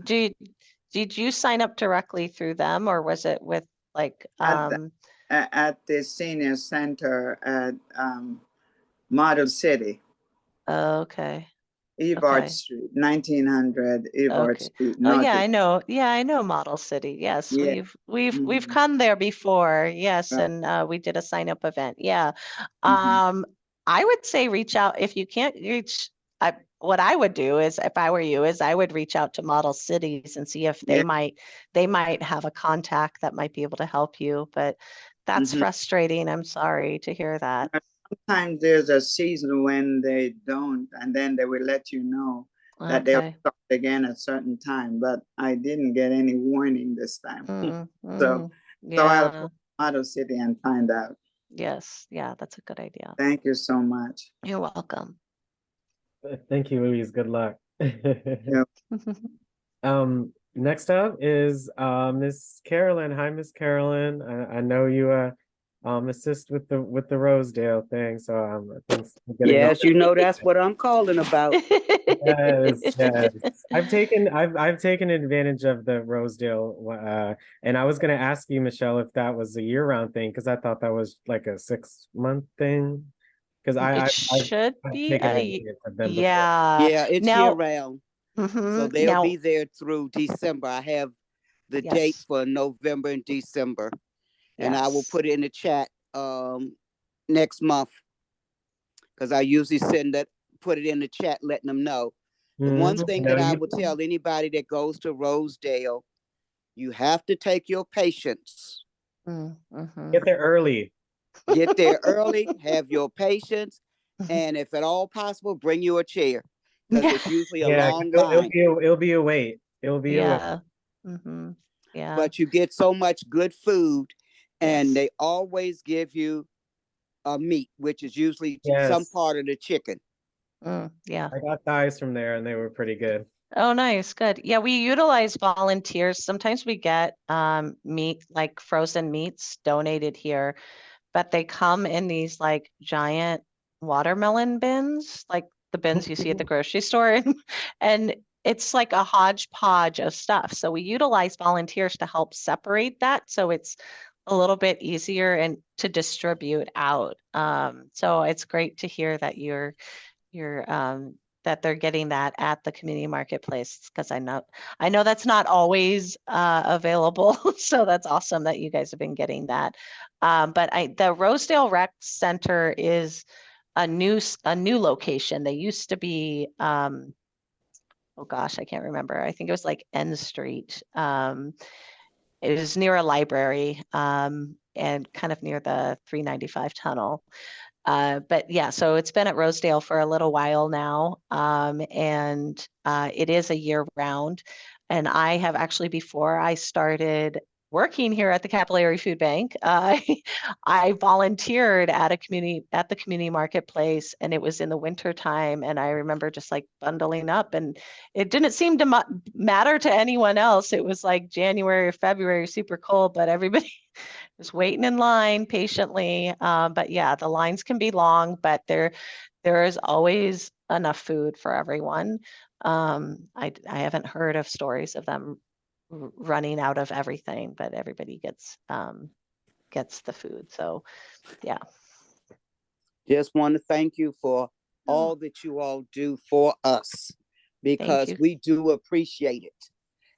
Did you sign up directly through them, or was it with like at the senior center at Model City? Okay. Evart Street, 1900 Evart Street. Oh yeah, I know. Yeah, I know Model City. Yes, Yeah. we've come there before. Yes, and we did a sign up event. Yeah. I would say reach out if you can't reach. What I would do is, if I were you, is I would reach out to Model Cities and see if they might have a contact that might be able to help you. But that's frustrating. I'm sorry to hear that. Sometimes there's a season when they don't, and then they will let you know that they'll start again at a certain time. But I didn't get any warning this time. So I'll call Model City and find out. Yes, yeah, that's a good idea. Thank you so much. You're welcome. Thank you, Louise. Good luck. Yep. Next up is Miss Carolyn. Hi, Miss Carolyn. I know you assist with the Rosedale thing, so yes, you know that's what I'm calling about. Yes, yes. I've taken advantage of the Rosedale, and I was gonna ask you, Michelle, if that was a year-round thing, because I thought that was like a 6-month thing. Because I've taken advantage of them before. Yeah, it's now, year-round. So they'll be there through December. I have the dates for November and December, and I will put it in the chat next month because I usually put it in the chat, letting them know. The one thing that I would tell anybody that goes to Rosedale, you have to take your patience. Get there early. Get there early, have your patience, and if at all possible, bring you a chair, because it's usually a long line. It'll be a wait. It'll be a wait. Yeah. But you get so much good food, and they always give you a meat, which is usually some part of the chicken. Yeah. I got thighs from there and they were pretty good. Oh, nice. Good. Yeah, we utilize volunteers. Sometimes we get meat, like frozen meats donated here, but they come in these like giant watermelon bins, like the bins you see at the grocery store. And it's like a hodgepodge of stuff. So we utilize volunteers to help separate that. So it's a little bit easier and to distribute out. So it's great to hear that you're that they're getting that at the community marketplace, because I know that's not always available. So that's awesome that you guys have been getting that. But the Rosedale Rec Center is a new location. They used to be oh gosh, I can't remember. I think it was like N Street. It was near a library and kind of near the 395 tunnel. But yeah, so it's been at Rosedale for a little while now, and it is a year round. And I have actually, before I started working here at the Capital Area Food Bank, I volunteered at the community marketplace, and it was in the winter time. And I remember just like bundling up, and it didn't seem to matter to anyone else. It was like January or February, super cold, but everybody just waiting in line patiently. But yeah, the lines can be long, but there is always enough food for everyone. I haven't heard of stories of them running out of everything, but everybody gets the food. So yeah. Just want to thank you for all that you all do for us, because we do appreciate it.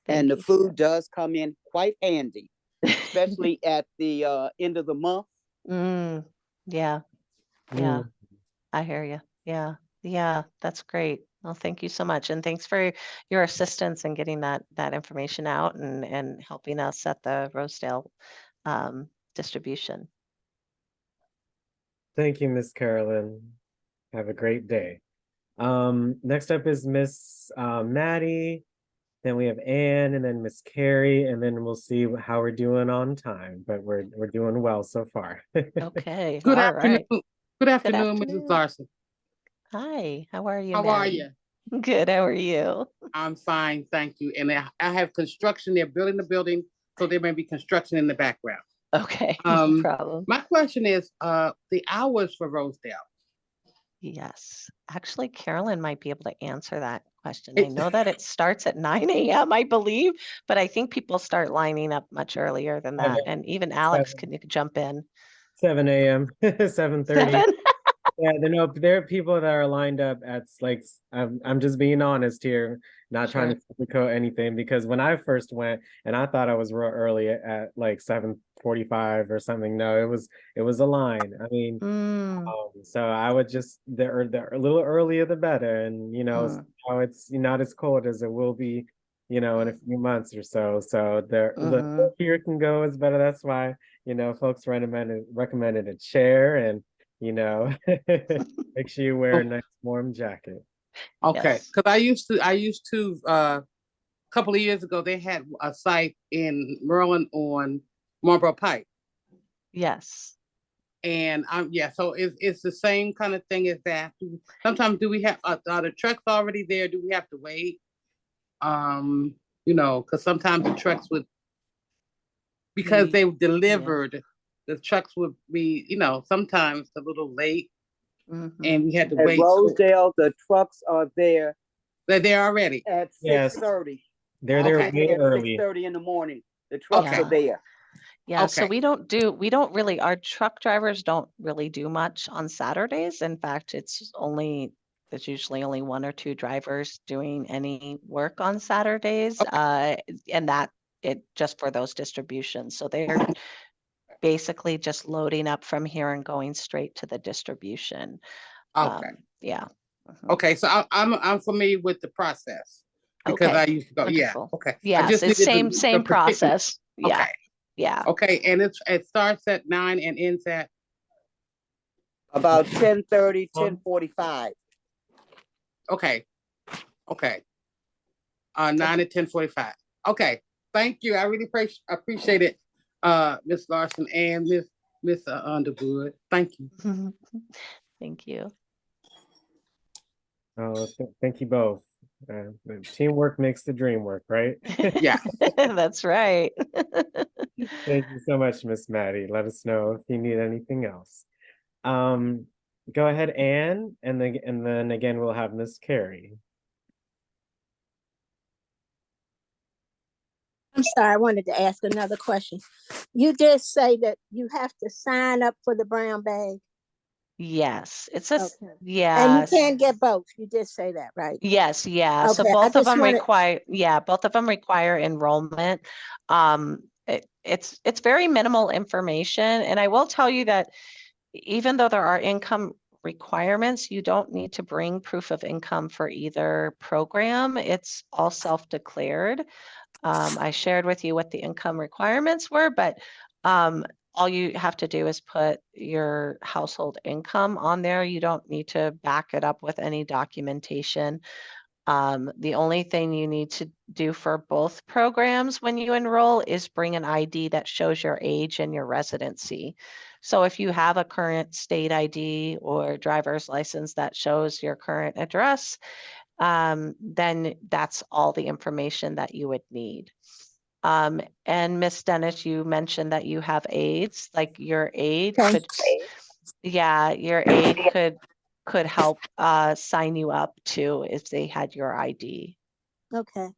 And the food does come in quite handy, especially at the end of the month. Yeah. I hear you. Yeah, that's great. Well, thank you so much, and thanks for your assistance in getting that information out and helping us at the Rosedale distribution. Thank you, Miss Carolyn. Have a great day. Next up is Miss Maddie. Then we have Anne, and then Miss Carrie, and then we'll see how we're doing on time. But we're doing well so far. Okay. Good all afternoon. right. Good afternoon, Mrs. Larson. Hi. How are you? How are Maddie? you? Good. How are you? I'm fine, thank you. And I have construction. They're building the building, so there may be construction in the background. Okay. No problem. My question is the hours for Rosedale. Yes. Actually, Carolyn might be able to answer that question. I know that it starts at 9 a.m., I believe, but I think people start lining up much earlier than that. And even Alex can jump in. 7 a.m., 7:30. Yeah, there are people that are lined up at like, I'm just being honest here, not trying to sugarcoat anything, because when I first went and I thought I was real early at like 7:45 or something. No, it was a line. I mean, so I would just the a little earlier the better, and how it's not as cold as it will be, in a few months or so. So the here can go is better. That's why folks recommended a chair, and make sure you wear a nice warm jacket. Okay, because I used to a couple of years ago, they had a site in Maryland on Marlboro Pike. Yes. And so it's the same kind of thing as that. Sometimes do we have are the trucks already there? Do we have to wait? Because sometimes the trucks because they delivered, the trucks would be, sometimes a little late. And we had to wait. At Rosedale, the trucks are there. They're there already. At 6:30. They're there way early. 6:30 in the morning. The trucks are there. Yeah, so our truck drivers don't really do much on Saturdays. In fact, there's usually only one or two drivers doing any work on Saturdays. And that it just for those distributions. So they're basically just loading up from here and going straight to the distribution. Okay. Yeah. Okay, so I'm familiar with the process because Okay. I used to go. Wonderful. Yeah. Okay. I Yes, just it's needed same particular. process. Yeah. Okay. Yeah. Okay, and it starts at 9 and ends at About 10:30, 10:45. okay. Okay. 9 and 10:45. Okay. Thank you. I really appreciate it, Miss Larson and Miss Underwood. Thank you. Thank you. Thank you both. Teamwork makes the dream work, right? Yeah. That's right. Thank you so much, Miss Maddie. Let us know if you need anything else. Go ahead, Anne, and then again we'll have Miss Carrie. I'm sorry, I wanted to ask another question. You did say that you have to sign up for the brown bag. Yes, it's a Okay. yes. And you can get both. You did say that, right? Yes, yeah. So Okay, I both of just them wanted- require, both of them require enrollment. It's very minimal information, and I will tell you that even though there are income requirements, you don't need to bring proof of income for either program. It's all self-declared. I shared with you what the income requirements were, but all you have to do is put your household income on there. You don't need to back it up with any documentation. The only thing you need to do for both programs when you enroll is bring an ID that shows your age and your residency. So if you have a current state ID or driver's license that shows your current address, then that's all the information that you would need. And Miss Dennis, you mentioned that you have aides, like your aide could, your aide could help sign you up too if they had your ID. Okay.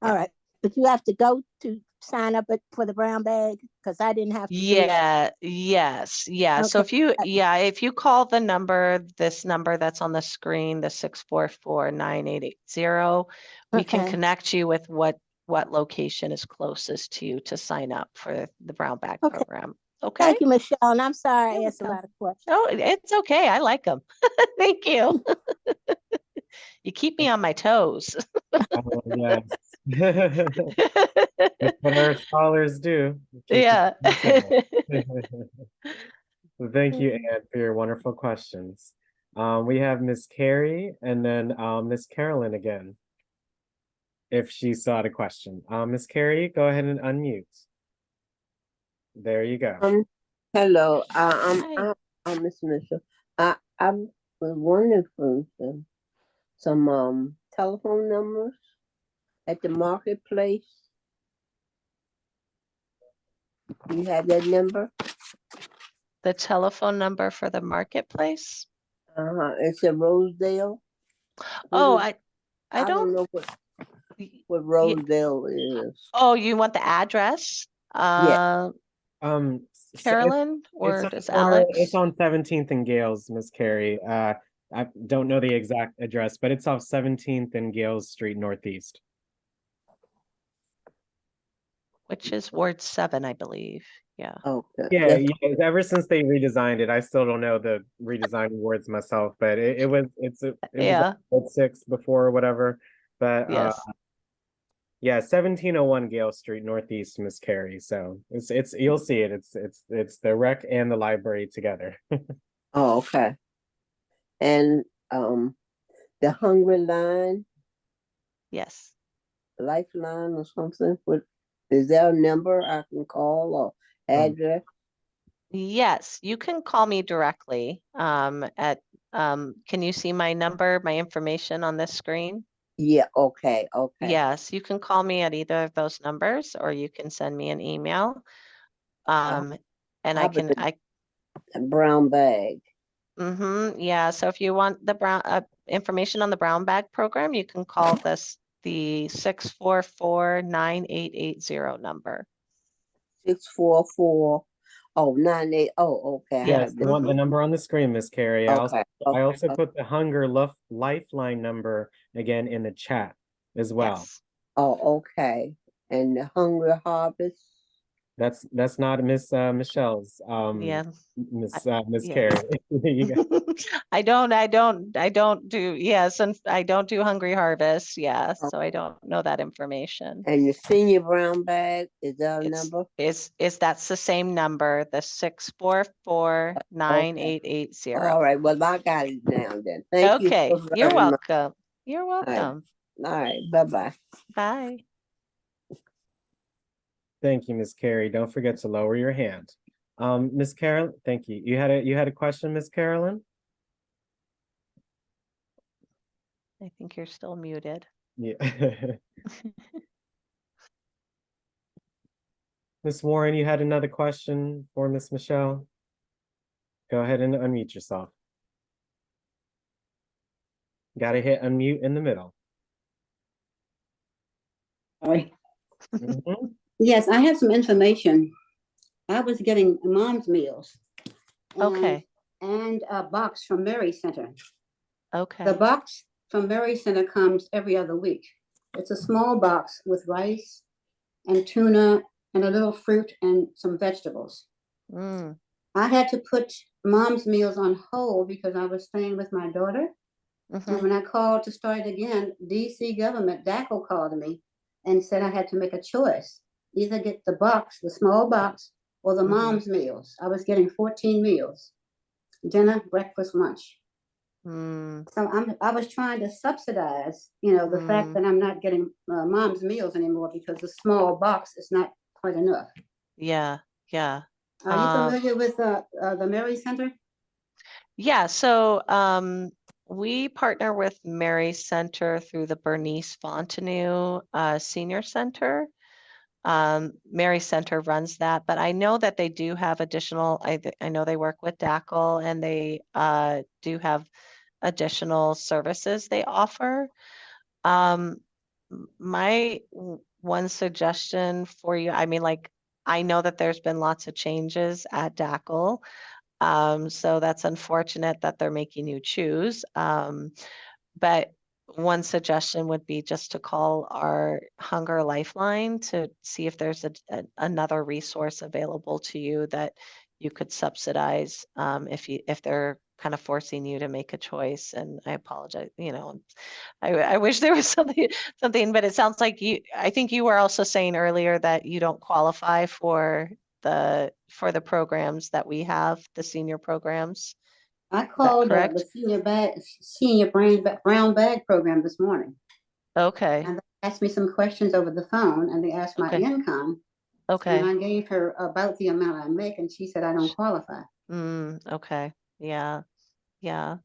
All right. But you have to go to sign up for the brown bag because I didn't have to do that. Yes. So if you call the number, this number that's on the screen, the 644-9880, we can connect you with what location is closest to you to sign up for the brown bag program. Okay. Thank you, Michelle. And I'm sorry I asked a lot of questions. Oh, it's okay. I like them. Thank you. You keep me on my toes. Oh, yes. That's what our scholars do. Yeah. So thank you, Anne, for your wonderful questions. We have Miss Carrie and then Miss Carolyn again, if she saw the question. Miss Carrie, go ahead and unmute. There you go. Hello, I'm Miss Mitchell. I was wondering for some telephone numbers at the marketplace. You have that number? The telephone number for the marketplace? It's a Rosedale. Oh, I don't know what Rosedale is. Oh, you want the address? Yeah. Carolyn, or does Alex? It's on 17th and Gales, Miss Carrie. I don't know the exact address, but it's off 17th and Gales Street Northeast. Which is Ward 7, I believe. Yeah. Okay. Yeah, ever since they redesigned it, I still don't know the redesigned words myself, but it was Ward 6 before or whatever. But yes. Yeah, 1701 Gale Street Northeast, Miss Carrie. So it's you'll see it. It's the rec and the library together. Oh, okay. And the Hungry Line. Yes. Lifeline or something. Is there a number I can call or address? Yes, you can call me directly. Can you see my number, my information on this screen? Yeah, okay. Yes, you can call me at either of those numbers, or you can send me an email. And I brown bag. Yeah, so if you want the brown information on the brown bag program, you can call the 644-9880 number. 644 98. Oh, okay. Yes, the number on the screen, Miss Carrie. Okay. I also put the Hunger Lifeline number again in the chat as well. Yes. Oh, okay. And the Hunger Harvest? That's not Miss Michelle's Yeah. Miss yeah. Carrie. You got- I don't do, yes, and I don't do Hungry Harvest, yeah, so I don't know that information. And your senior brown bag, is that a number? That's the same number, the 644-9880. All right, well, I got it now then. Thank you Okay, so you're very much. welcome. You're welcome. All right, bye-bye. Bye. Thank you, Miss Carrie. Don't forget to lower your hand. Miss Carolyn, thank you. You had a question, Miss Carolyn? I think you're still muted. Yeah. Miss Warren, you had another question for Miss Michelle? Go ahead and unmute yourself. Gotta hit unmute in the middle. Sorry. Mhm. Yes, I have some information. I was getting mom's meals. Okay. And a box from Mary Center. Okay. The box from Mary Center comes every other week. It's a small box with rice and tuna and a little fruit and some vegetables. I had to put mom's meals on hold because I was staying with my daughter. And when I called to start again, DC government, DACO called me and said I had to make a choice. Either get the box, the small box, or the mom's meals. I was getting 14 meals, dinner, breakfast, lunch. So I was trying to subsidize, the fact that I'm not getting mom's meals anymore because the small box is not quite enough. Yeah. Are you familiar with the Mary Center? Yeah, so we partner with Mary Center through the Bernice Fontenue Senior Center. Mary Center runs that, but I know that they do have additional, I know they work with DACL and they do have additional services they offer. My one suggestion for you, I mean, like, I know that there's been lots of changes at DACL. So that's unfortunate that they're making you choose. But one suggestion would be just to call our Hunger Lifeline to see if there's another resource available to you that you could subsidize if they're kind of forcing you to make a choice. And I apologize, I wish there was something, but it sounds like I think you were also saying earlier that you don't qualify for the programs that we have, the senior programs. I called the senior brown bag program this morning. Okay. And they asked me some questions over the phone, and they asked my income. Okay. And I gave her about the amount I make, and she said I don't qualify. Okay. Yeah. Yeah.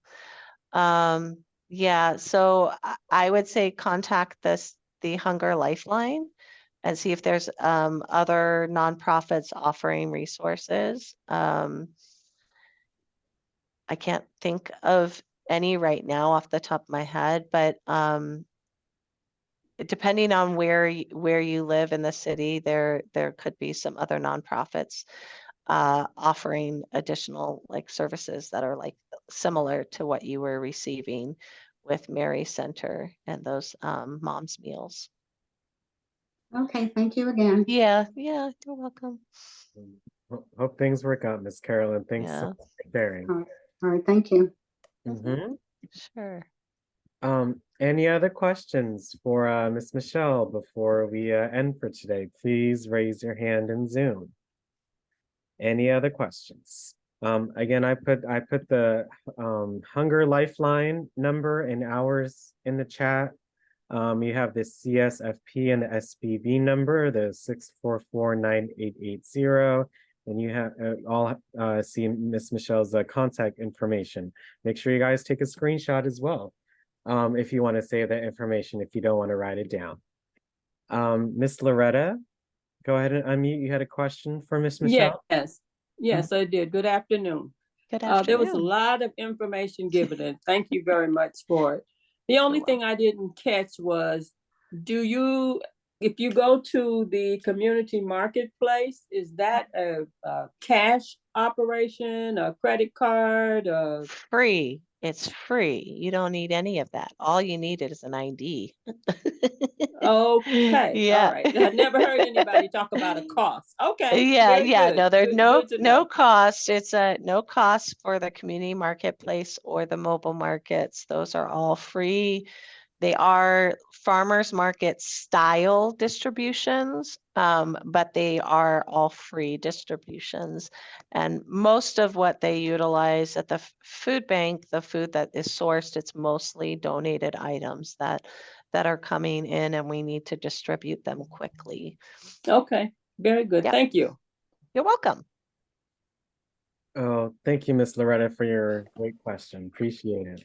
So I would say contact the Hunger Lifeline and see if there's other nonprofits offering resources. I can't think of any right now off the top of my head, but depending on where you live in the city, there could be some other nonprofits offering additional like services that are like similar to what you were receiving with Mary Center and those mom's meals. Okay, thank you again. Yeah, you're welcome. Hope things work out, Miss Carolyn. Thanks so much for sharing. All right, thank you. Sure. Any other questions for Miss Michelle before we end for today? Please raise your hand in Zoom. Any other questions? Again, I put the Hunger Lifeline number and hours in the chat. You have the CSFP and the SPB number, the 644-9880, and you have all see Miss Michelle's contact information. Make sure you guys take a screenshot as well, if you want to save that information, if you don't want to write it down. Miss Loretta, go ahead and unmute. You had a question for Miss Michelle? Yes, I did. Good afternoon. Good afternoon. There was a lot of information given, and thank you very much for it. The only thing I didn't catch was, if you go to the community marketplace, is that a cash operation, a credit card? Free. It's free. You don't need any of that. All you need is an ID. Okay, Yeah. all right. I never heard anybody talk about a cost. Okay, Yeah, very yeah. good. No, there's Good to no know. cost. It's a no cost for the community marketplace or the mobile markets. Those are all free. They are farmers market style distributions, but they are all free distributions. And most of what they utilize at the food bank, the food that is sourced, it's mostly donated items that are coming in, and we need to distribute them quickly. Okay, very good. Yep. Thank you. You're welcome. Oh, thank you, Miss Loretta, for your great question. Appreciate it.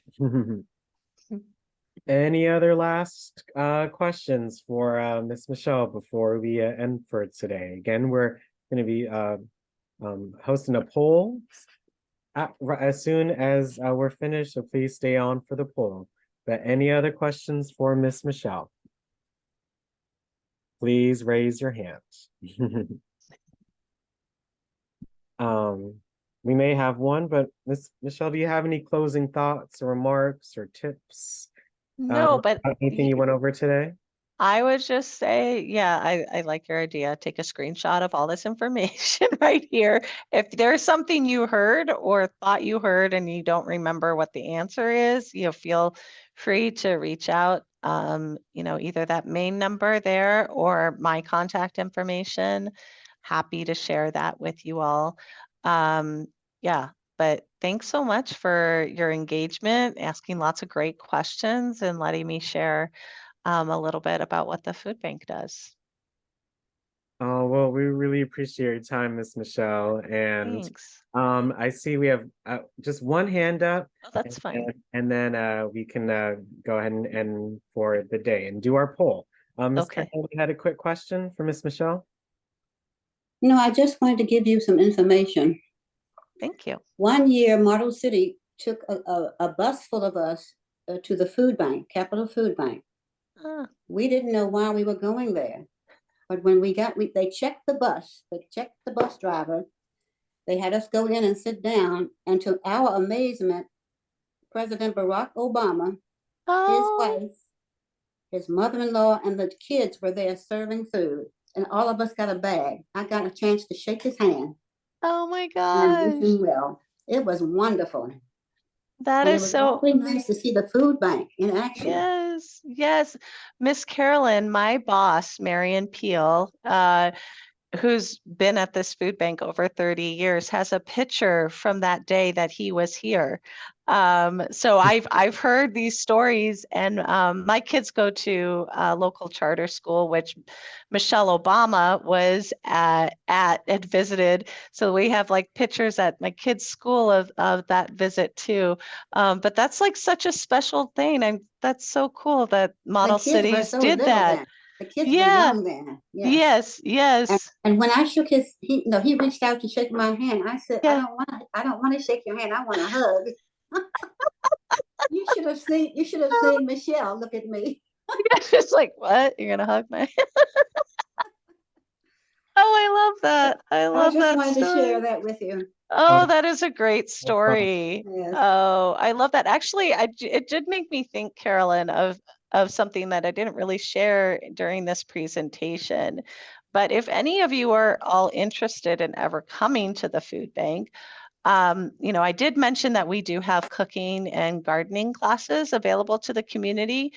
Any other last questions for Miss Michelle before we end for today? Again, we're going to be hosting a poll as soon as we're finished, so please stay on for the poll. But any other questions for Miss Michelle? Please raise your hand. We may have one, but Miss Michelle, do you have any closing thoughts or remarks or tips? No, but anything you went over today? I would just say, yeah, I like your idea. Take a screenshot of all this information right here. If there's something you heard or thought you heard and you don't remember what the answer is, you feel free to reach out, either that main number there or my contact information. Happy to share that with you all. Yeah, but thanks so much for your engagement, asking lots of great questions and letting me share a little bit about what the food bank does. Oh, well, we really appreciate your time, Miss Michelle. And Thanks. I see we have just one hand up. Oh, that's fine. And then we can go ahead and end for the day and do our poll. Ms. Okay. Carroll, we had a quick question for Miss Michelle. No, I just wanted to give you some information. Thank you. One year, Model City took a bus full of us to the food bank, Capital Food Bank. We didn't know why we were going there. But when they checked the bus, they checked the bus driver. They had us go in and sit down. And to our amazement, President Barack Obama, his wife, his mother-in-law, and the kids were there serving food. And all of us got a bag. I got a chance to shake his hand. Oh my And wish gosh. him well. It was wonderful. That And is it was so awfully nice to see the food bank in action. Yes, yes. Miss Carolyn, my boss, Marion Peel, who's been at this food bank over 30 years, has a picture from that day that he was here. So I've heard these stories, and my kids go to a local charter school, which Michelle Obama was at and visited. So we have like pictures at my kids' school of that visit too. But that's like such a special thing, and that's so cool that model cities did that. Then. The kids were young then. Yes, yes. And when I shook he reached out to shake my hand. I said, I don't want to shake your hand. I want a hug. You should have seen Michelle look at me. It's like, what? You're gonna hug my Oh, I love that. I love that. I just wanted to share that with you. Oh, that is a great story. Yes. Oh, I love that. Actually, it did make me think, Carolyn, of something that I didn't really share during this presentation. But if any of you are all interested in ever coming to the food bank, I did mention that we do have cooking and gardening classes available to the community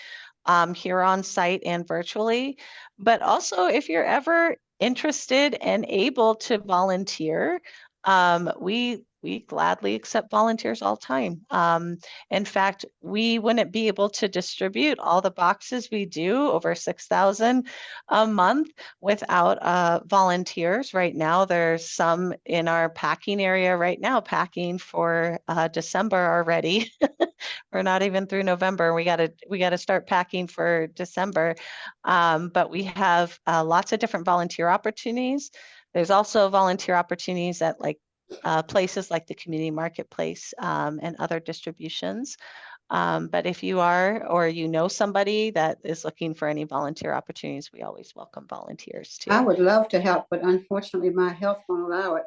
here on site and virtually. But also, if you're ever interested and able to volunteer, we gladly accept volunteers all the time. In fact, we wouldn't be able to distribute all the boxes we do, over 6,000 a month, without volunteers. Right now, there's some in our packing area right now, packing for December already. We're not even through November. We gotta start packing for December. But we have lots of different volunteer opportunities. There's also volunteer opportunities at places like the community marketplace and other distributions. But if you are, or you know somebody that is looking for any volunteer opportunities, we always welcome volunteers too. I would love to help, but unfortunately my health won't allow it.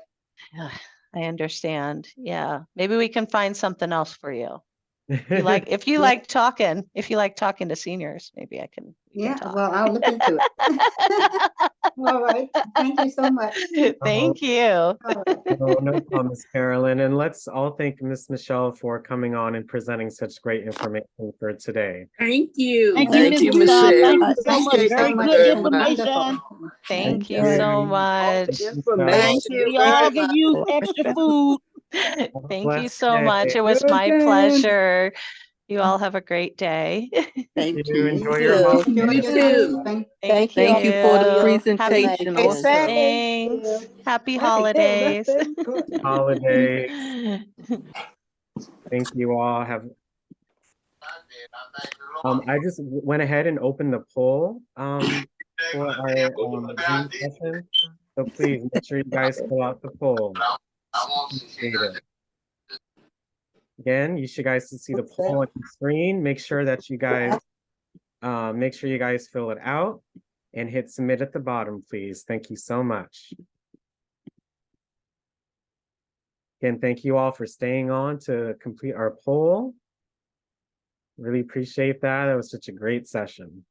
I understand. Yeah, maybe we can find something else for you. If you like talking to seniors, maybe we can Yeah, talk. well, I'll look into it. All right. Thank you so much. Thank you. All right. No problem, Miss Carolyn. And let's all thank Miss Michelle for coming on and presenting such great information for today. Thank you. Thank Thank you, you, Ms. Michelle. Michelle. Thank I you so much. appreciate Very you good very much. information. Thank you you. so All much. the Thank information. you We very all much. can use extra food. Thank you Blessed so day. much. It was You're my welcome. pleasure. You all have a great day. Thank You you. enjoy You your too. holiday. Enjoy You your too. Thanksgiving. Thank Thank you for the you. presentation Hey, also. Thanks. Happy holidays. Holidays. Thank you all. I just went ahead and opened the poll for our Zoom session. So please make sure you guys fill out the poll. Appreciate it. Again, you should guys see the poll on the screen. Make sure you guys fill it out and hit submit at the bottom, please. Thank you so much. Again, thank you all for staying on to complete our poll. Really appreciate that. It was such a great session.